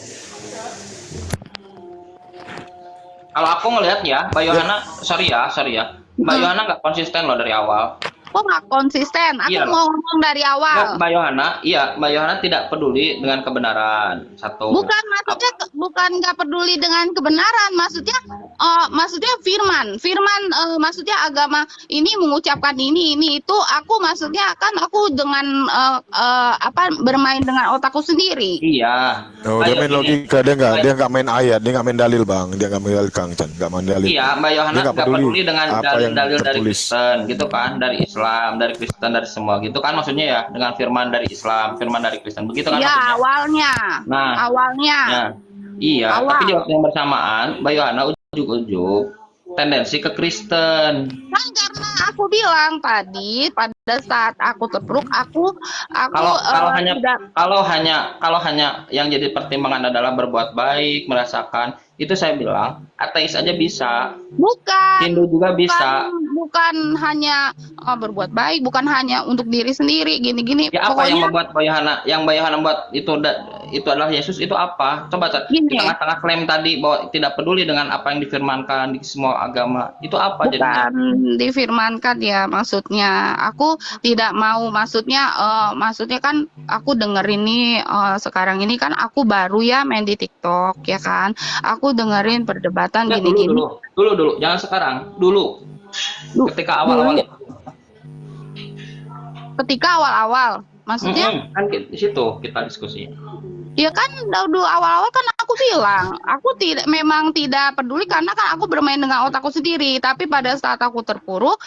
Kalau aku ngelihat ya, Mbak Yohana, sorry ya, Mbak Yohana nggak konsisten loh dari awal. kok nggak konsisten. Aku Iya, mau ngomong dari awal. Mbak Yohana tidak peduli dengan kebenaran. Satu. Bukan maksudnya bukan nggak peduli dengan kebenaran, maksudnya firman maksudnya agama ini mengucapkan ini itu, aku maksudnya kan aku dengan bermain dengan otakku sendiri. Iya. Oh, dia main logika, dia nggak main ayat, dia nggak main dalil Bang, dia nggak main dalil Kang Chan, nggak main dalil. Iya, Mbak Yohana Dia nggak peduli dengan apa yang dalil dari tertulis. Kristen, gitu kan, dari Islam, dari Kristen, dari semua, gitu kan maksudnya ya, dengan firman dari Islam, firman dari Kristen, begitu kan Iya, maksudnya. awalnya. Nah, Awalnya. Nah, iya, Awal. tapi di waktu yang bersamaan, Mbak Yohana ujuk-ujuk tendensi ke Kristen. Kan karena aku bilang tadi pada saat aku terpuruk, aku Kalau hanya yang jadi pertimbangan adalah berbuat baik, merasakan, itu saya bilang ateis aja bisa, bukan Hindu juga bisa. bukan hanya berbuat baik, bukan hanya untuk diri sendiri gini-gini. Ya apa yang Pokoknya membuat Mbak Yohana buat itu adalah Yesus itu apa? Coba di Gini. tengah-tengah klaim tadi bahwa tidak peduli dengan apa yang difirmankan di semua agama. Itu apa jadinya? bukan difirmankan ya, maksudnya aku tidak mau, maksudnya kan aku dengerin nih sekarang ini kan aku baru ya main di TikTok ya kan, aku dengerin perdebatan Enggak, gini-gini. dulu, jangan sekarang, dulu. Ketika awal-awal itu. Ketika awal-awal, maksudnya Kan di situ kita diskusi. ya kan dulu awal-awal kan aku bilang, aku memang tidak peduli karena kan aku bermain dengan otakku sendiri. Tapi pada saat aku terpuruk,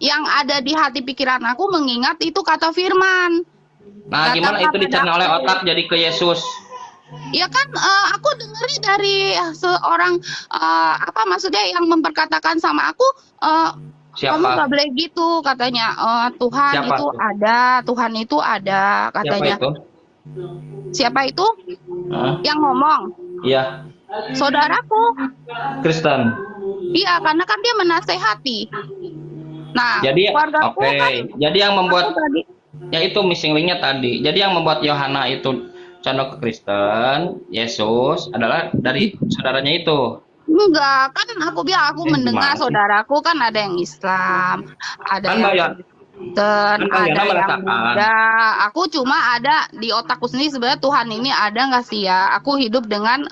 yang ada di hati pikiran aku mengingat itu kata firman. Nah, gimana itu dicerna oleh otak jadi ke Yesus? Ya kan, aku dengerin dari seorang maksudnya yang memperkatakan sama aku, kamu Siapa? nggak boleh gitu katanya. Tuhan Siapa itu tuh? ada, Tuhan itu ada katanya. Siapa itu? Siapa itu? Hah? Yang ngomong? Iya, Saudaraku. Kristen. Iya, karena kan dia menasehati. Nah, Jadi, keluargaku oke. kan Jadi yang membuat aku tadi. ya itu missing linknya tadi. Jadi yang membuat Yohana itu condong ke Kristen, Yesus adalah dari saudaranya itu. Enggak, kan aku bilang aku mendengar Gimana sih? saudaraku kan ada yang Islam, ada Kan yang Mbak Yon- Kristen, kan Mbak ada Yana yang merasakan. Buddha. Aku cuma ada di otakku sendiri sebenarnya Tuhan ini ada nggak sih ya? Aku hidup dengan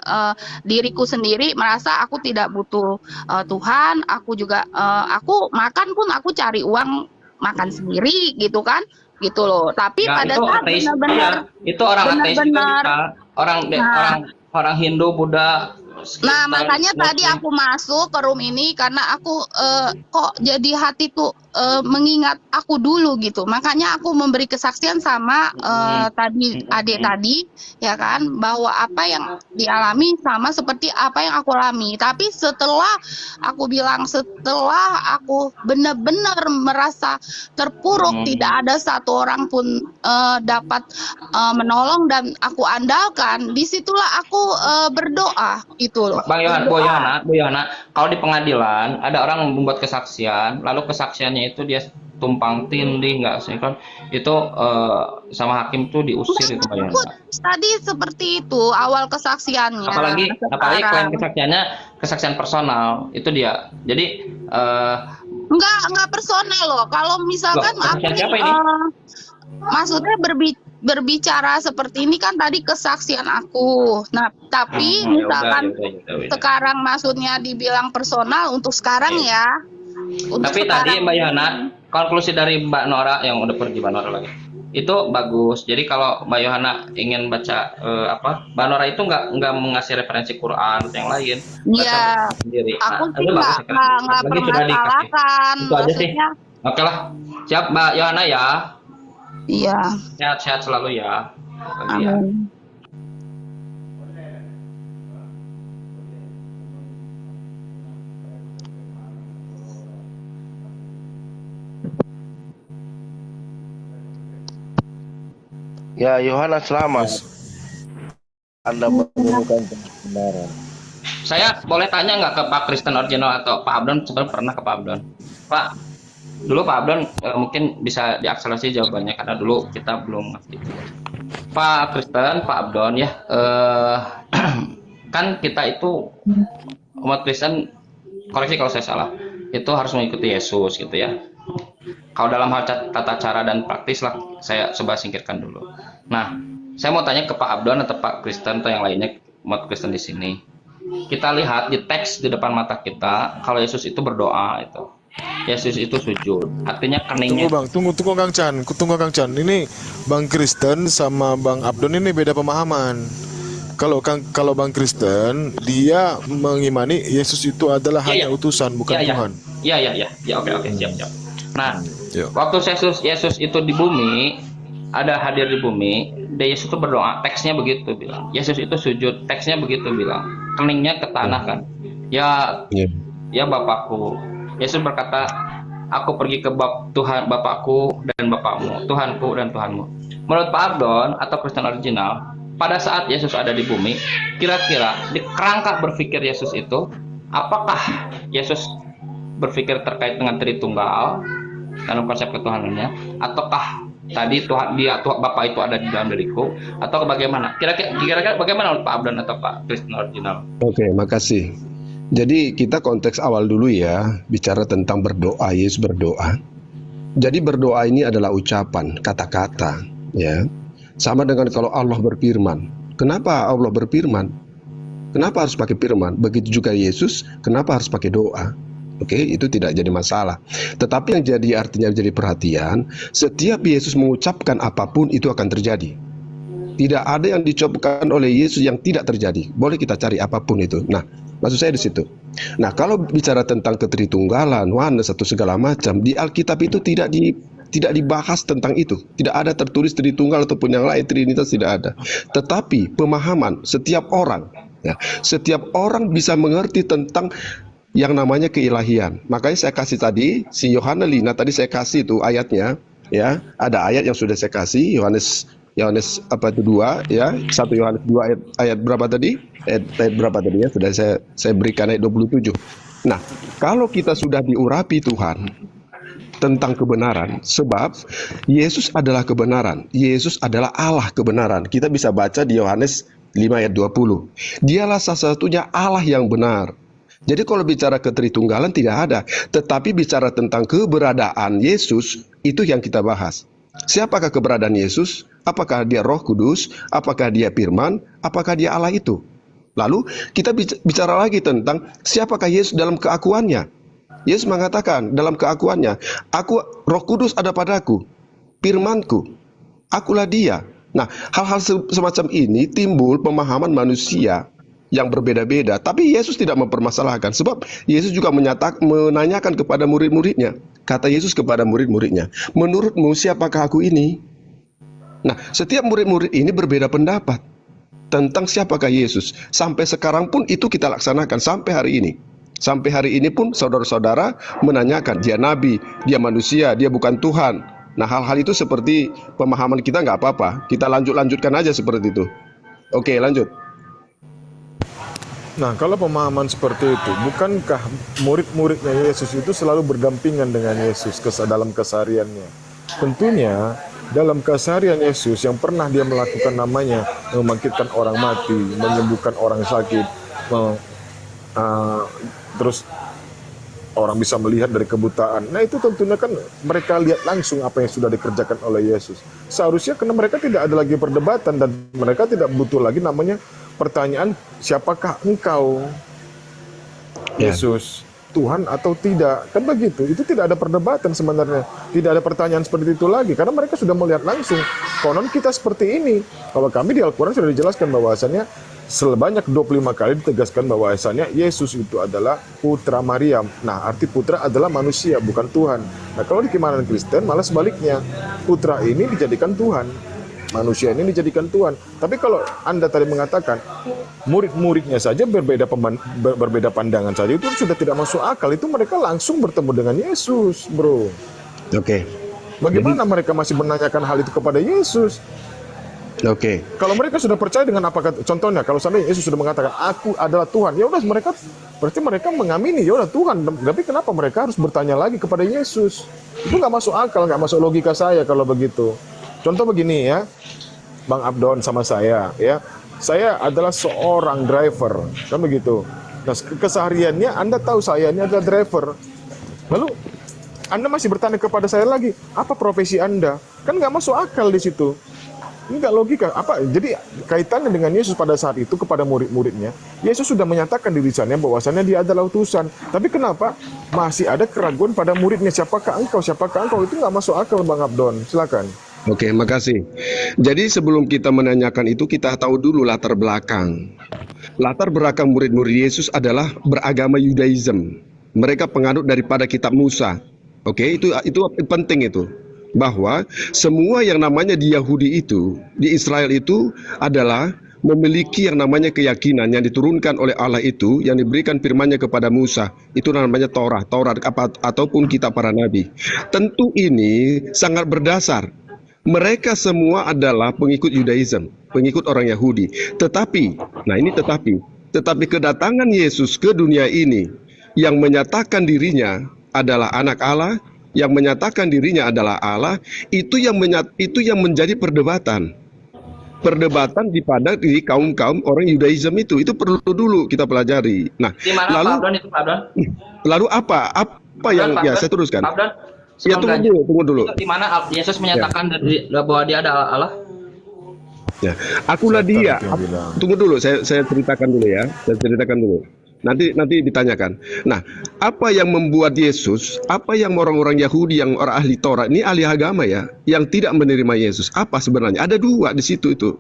diriku sendiri, merasa aku tidak butuh Tuhan. Aku juga aku makan pun aku cari uang makan sendiri gitu kan, gitu loh. Tapi Ya, pada itu saat ateis. benar-benar Iya, itu orang ateis juga benar-benar bisa. Orang Nah. orang Hindu, Buddha, Nah, Kristen, makanya tadi Muslim. aku masuk ke room ini karena aku kok jadi hati tuh mengingat aku dulu gitu. Makanya aku memberi kesaksian sama tadi adik tadi ya kan bahwa apa yang dialami sama seperti apa yang aku alami. Tapi setelah aku bilang setelah aku benar-benar merasa terpuruk, tidak ada satu orang pun dapat menolong dan aku andalkan, disitulah aku berdoa gitu loh. Bang Yohan, Bu Berdoa. Yohana, kalau di pengadilan ada orang membuat kesaksian, lalu kesaksiannya itu dia tumpang tindih nggak sih kan? Itu sama hakim tuh diusir itu Bang Aku Yohana. tadi seperti itu awal kesaksiannya. Apalagi klaim Sekarang kesaksiannya kesaksian personal itu dia. Jadi enggak personal loh. Kalau misalkan Loh, aku kesaksian siapa ini? maksudnya berbicara seperti ini kan tadi kesaksian aku. Nah, tapi misalkan udah. sekarang maksudnya dibilang personal untuk sekarang ya. Untuk Tapi tadi sekarang. Mbak Yohana, konklusi dari Mbak Nora yang udah pergi Mbak Nora lagi. Itu bagus. Jadi kalau Mbak Yohana ingin baca Mbak Nora itu nggak mengasih referensi Quran atau yang lain. Iya. Sendiri. Aku Nah, sih itu bagus sekali. nggak Apalagi sudah dikasih. permasalahkan. Itu aja sih. Maksudnya, Oke lah. Siap Mbak Yohana ya. iya. Sehat-sehat selalu ya. Pagi ya. Amin. Ya, Yohanes selamat. Anda menemukan kebenaran. Saya boleh tanya nggak ke Pak Kristen Original atau Pak Abdon? Sebenarnya pernah ke Pak Abdon. Pak, dulu Pak Abdon mungkin bisa diakselerasi jawabannya karena dulu kita belum ngerti. Pak Kristen, Pak Abdon ya, kan kita itu umat Kristen, koreksi kalau saya salah, itu harus mengikuti Yesus gitu ya. Kalau dalam hal tata cara dan praktis lah, saya coba singkirkan dulu. Nah, saya mau tanya ke Pak Abdon atau Pak Kristen atau yang lainnya umat Kristen di sini. Kita lihat di teks di depan mata kita, kalau Yesus itu berdoa itu, Yesus itu sujud, artinya keningnya. Tunggu Kang Chan. Ini Bang Kristen sama Bang Abdon ini beda pemahaman. Kalau Bang Kristen dia mengimani Yesus itu adalah hanya utusan bukan Tuhan. Iya, oke, siap. Nah, waktu Yesus itu di bumi, ada hadir di bumi, Yesus itu berdoa, teksnya begitu bilang. Yesus itu sujud, teksnya begitu bilang. Keningnya ke tanah kan. Ya Bapakku. Yesus berkata, aku pergi ke Tuhan Bapakku dan Bapakmu, Tuhanku dan Tuhanmu. Menurut Pak Abdon atau Kristen Original, pada saat Yesus ada di bumi, kira-kira di kerangka berpikir Yesus itu, apakah Yesus berpikir terkait dengan Tritunggal dalam konsep ketuhanannya, ataukah tadi Tuhan Bapa itu ada di dalam diriku, atau bagaimana? Kira-kira bagaimana menurut Pak Abdon atau Pak Kristen Original? Oke, makasih. Jadi kita konteks awal dulu ya, bicara tentang berdoa, Yesus berdoa. Jadi berdoa ini adalah ucapan, kata-kata, ya. Sama dengan kalau Allah berfirman. Kenapa Allah berfirman? Kenapa harus pakai firman? Begitu juga Yesus, kenapa harus pakai doa? Oke, itu tidak jadi masalah. Tetapi yang jadi artinya jadi perhatian, setiap Yesus mengucapkan apapun itu akan terjadi. Tidak ada yang dicobakan oleh Yesus yang tidak terjadi. Boleh kita cari apapun itu. Nah, maksud saya di situ. Nah, kalau bicara tentang ketritunggalan, oneness atau segala macam, di Alkitab itu tidak dibahas tentang itu. Tidak ada tertulis Tritunggal ataupun yang lain, Trinitas tidak ada. Tetapi pemahaman setiap orang, ya, setiap orang bisa mengerti tentang yang namanya keilahian. Makanya saya kasih tadi si Yohana Lina tadi saya kasih itu ayatnya, ya. Ada ayat yang sudah saya kasih, Yohanes apa itu 2 ya, 1 Yohanes 2 ayat berapa tadi? Ayat berapa tadi ya? Sudah saya berikan ayat 27. Nah, kalau kita sudah diurapi Tuhan tentang kebenaran, sebab Yesus adalah kebenaran. Yesus adalah Allah kebenaran. Kita bisa baca di Yohanes 5 ayat 20. Dialah satu-satunya Allah yang benar. Jadi kalau bicara ketritunggalan tidak ada, tetapi bicara tentang keberadaan Yesus itu yang kita bahas. Siapakah keberadaan Yesus? Apakah dia Roh Kudus? Apakah dia Firman? Apakah dia Allah itu? Lalu kita bicara lagi tentang siapakah Yesus dalam keakuannya. Yesus mengatakan dalam keakuannya, aku Roh Kudus ada padaku, firmanku, akulah dia. Nah, hal-hal semacam ini timbul pemahaman manusia yang berbeda-beda, tapi Yesus tidak mempermasalahkan, sebab Yesus juga menanyakan kepada murid-muridnya. Kata Yesus kepada murid-muridnya, menurutmu siapakah aku ini? Nah, setiap murid-murid ini berbeda pendapat tentang siapakah Yesus. Sampai sekarang pun itu kita laksanakan sampai hari ini. Sampai hari ini pun saudara-saudara menanyakan, dia nabi, dia manusia, dia bukan Tuhan. Nah, hal-hal itu seperti pemahaman kita nggak apa-apa. Kita lanjutkan aja seperti itu. Oke, lanjut. Nah, kalau pemahaman seperti itu, bukankah murid-muridnya Yesus itu selalu berdampingan dengan Yesus dalam kesehariannya? Tentunya dalam keseharian Yesus yang pernah dia melakukan namanya membangkitkan orang mati, menyembuhkan orang sakit, terus orang bisa melihat dari kebutaan. Nah, itu tentunya kan mereka lihat langsung apa yang sudah dikerjakan oleh Yesus. Seharusnya karena mereka tidak ada lagi perdebatan dan mereka tidak butuh lagi namanya pertanyaan, siapakah engkau Yesus, Tuhan atau tidak, kan begitu. Itu tidak ada perdebatan sebenarnya, tidak ada pertanyaan seperti itu lagi karena mereka sudah melihat langsung. Konon kita seperti ini. Kalau kami di Al-Quran sudah dijelaskan bahwasannya sebanyak 25 kali ditegaskan bahwasannya Yesus itu adalah putra Maryam. Nah, arti putra adalah manusia, bukan Tuhan. Nah, kalau di keimanan Kristen malah sebaliknya, putra ini dijadikan Tuhan, manusia ini dijadikan Tuhan. Tapi kalau Anda tadi mengatakan murid-muridnya saja berbeda pandangan saja, itu sudah tidak masuk akal. Itu mereka langsung bertemu dengan Yesus, bro. Oke. Bagaimana mereka masih menanyakan hal itu kepada Yesus? Oke. Kalau mereka sudah percaya dengan apa, contohnya kalau sampai Yesus sudah mengatakan aku adalah Tuhan, ya udah mereka berarti mereka mengamini ya udah Tuhan. Tapi kenapa mereka harus bertanya lagi kepada Yesus? Itu nggak masuk akal, nggak masuk logika saya kalau begitu. Contoh begini ya, Bang Abdon sama saya ya, saya adalah seorang driver, kan begitu. Nah, kesehariannya Anda tahu saya ini adalah driver. Lalu Anda masih bertanya kepada saya lagi, apa profesi Anda? Kan nggak masuk akal di situ. Ini nggak logika. Apa? Jadi kaitannya dengan Yesus pada saat itu kepada murid-muridnya, Yesus sudah menyatakan di lisannya bahwasannya dia adalah utusan. Tapi kenapa masih ada keraguan pada muridnya? Siapakah engkau? Siapakah engkau? Itu nggak masuk akal, Bang Abdon. Silakan. Oke, makasih. Jadi sebelum kita menanyakan itu, kita tahu dulu latar belakang. Latar belakang murid-murid Yesus adalah beragama Yudaism. Mereka penganut daripada kitab Musa. Oke, itu penting itu. Bahwa semua yang namanya di Yahudi itu, di Israel itu adalah memiliki yang namanya keyakinan yang diturunkan oleh Allah itu, yang diberikan firman-Nya kepada Musa. Itu namanya Taurat ataupun kitab para nabi. Tentu ini sangat berdasar. Mereka semua adalah pengikut Yudaism, pengikut orang Yahudi. Tetapi kedatangan Yesus ke dunia ini yang menyatakan dirinya adalah anak Allah, yang menyatakan dirinya adalah Allah, itu yang menjadi perdebatan di kaum-kaum orang Yudaism itu perlu dulu kita pelajari. Nah, lalu apa yang ya saya teruskan. Ya, tunggu dulu. Di mana Yesus menyatakan bahwa dia adalah Allah? Ya, akulah dia. Tunggu dulu, saya ceritakan dulu ya. Nanti ditanyakan. Nah, apa yang membuat Yesus, apa yang orang-orang Yahudi yang orang ahli Taurat ini ahli agama ya, yang tidak menerima Yesus? Apa sebenarnya? Ada dua di situ itu.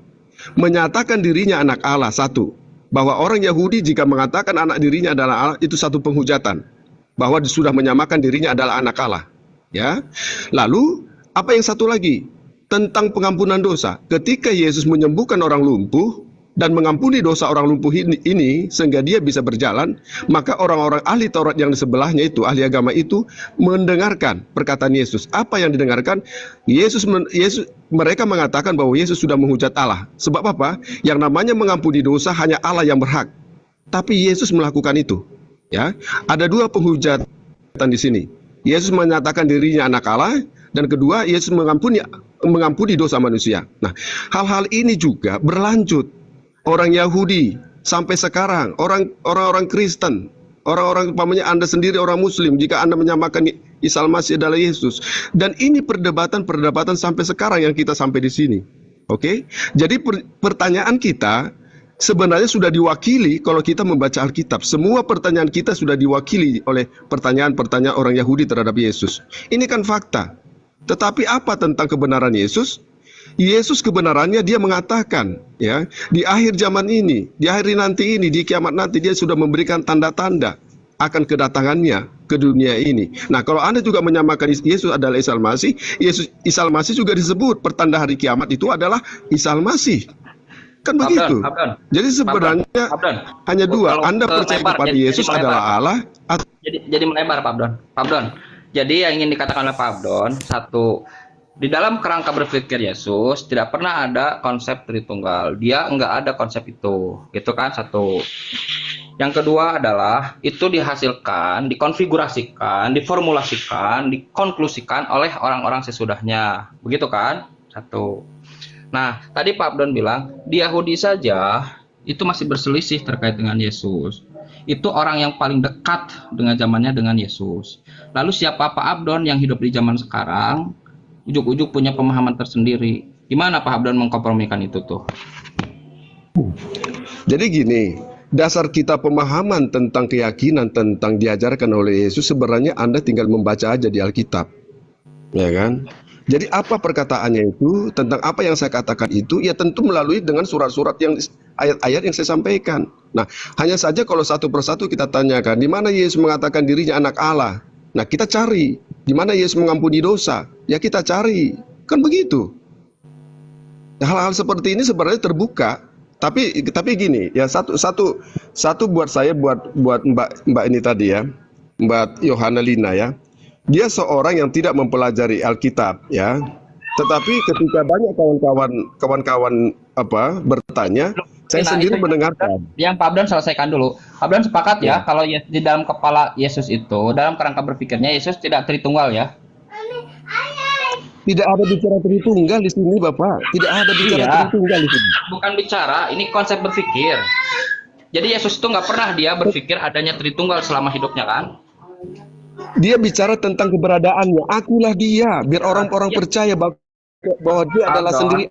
menyatakan dirinya anak Allah, satu. Bahwa orang Yahudi jika mengatakan anak dirinya adalah Allah, itu satu penghujatan. Bahwa sudah menyamakan dirinya adalah anak Allah. Ya. Lalu, apa yang satu lagi? Tentang pengampunan dosa. Ketika Yesus menyembuhkan orang lumpuh, dan mengampuni dosa orang lumpuh ini sehingga dia bisa berjalan, maka orang-orang ahli Taurat yang di sebelahnya itu, ahli agama itu, mendengarkan perkataan Yesus. Apa yang didengarkan? Mereka mengatakan bahwa Yesus sudah menghujat Allah. Sebab apa? Yang namanya mengampuni dosa hanya Allah yang berhak. Tapi Yesus melakukan itu. Ya, ada dua penghujatan di sini. Yesus menyatakan dirinya anak Allah, dan kedua, Yesus mengampuni dosa manusia. Nah, hal-hal ini juga berlanjut. Orang Yahudi sampai sekarang, orang-orang Kristen, orang-orang umpamanya Anda sendiri orang Muslim, jika Anda menyamakan Isa Al-Masih adalah Yesus, dan ini perdebatan sampai sekarang yang kita sampai di sini. Oke? Jadi pertanyaan kita sebenarnya sudah diwakili kalau kita membaca Alkitab. Semua pertanyaan kita sudah diwakili oleh pertanyaan-pertanyaan orang Yahudi terhadap Yesus. Ini kan fakta. Tetapi apa tentang kebenaran Yesus? Yesus kebenarannya dia mengatakan, ya, di akhir zaman ini, di akhir nanti ini, di kiamat nanti dia sudah memberikan tanda-tanda akan kedatangannya ke dunia ini. Nah, kalau Anda juga menyamakan Yesus adalah Isa Al-Masih, Isa Al-Masih juga disebut pertanda hari kiamat itu adalah Isa Al-Masih. Kan begitu. Jadi sebenarnya hanya dua. Anda percaya kepada Yesus adalah Allah. Jadi melebar, Pak Abdon. Jadi yang ingin dikatakan oleh Pak Abdon, satu, di dalam kerangka berpikir Yesus tidak pernah ada konsep Tritunggal. Dia enggak ada konsep itu. Gitu kan, satu. Yang kedua adalah itu dihasilkan, dikonfigurasikan, diformulasikan, dikonklusikan oleh orang-orang sesudahnya. Begitu kan? Satu. Nah, tadi Pak Abdon bilang di Yahudi saja itu masih berselisih terkait dengan Yesus. Itu orang yang paling dekat dengan zamannya dengan Yesus. Lalu siapa Pak Abdon yang hidup di zaman sekarang? Ujuk-ujuk punya pemahaman tersendiri. Gimana Pak Abdon mengkompromikan itu tuh? Jadi gini, dasar kita pemahaman tentang keyakinan tentang diajarkan oleh Yesus sebenarnya Anda tinggal membaca aja di Alkitab. Ya kan? Jadi apa perkataannya itu, tentang apa yang saya katakan itu, ya tentu melalui dengan surat-surat yang ayat-ayat yang saya sampaikan. Nah, hanya saja kalau satu persatu kita tanyakan, di mana Yesus mengatakan dirinya anak Allah? Nah, kita cari di mana Yesus mengampuni dosa. Ya kita cari, kan begitu. Hal-hal seperti ini sebenarnya terbuka. Tapi gini, ya satu buat saya, buat Mbak ini tadi ya, Mbak Yohana Lina ya. Dia seorang yang tidak mempelajari Alkitab ya. Tetapi ketika banyak kawan-kawan bertanya, saya sendiri mendengarkan. Yang Pak Abdon selesaikan dulu. Pak Abdon sepakat ya, kalau di dalam kepala Yesus itu, dalam kerangka berpikirnya Yesus tidak Tritunggal ya. Tidak ada bicara Tritunggal di sini, Bapak. Tidak ada bicara Tritunggal di sini. Bukan bicara, ini konsep berpikir. Jadi Yesus itu nggak pernah dia berpikir adanya Tritunggal selama hidupnya kan? Dia bicara tentang keberadaannya. Akulah dia, biar orang-orang percaya bahwa dia adalah sendiri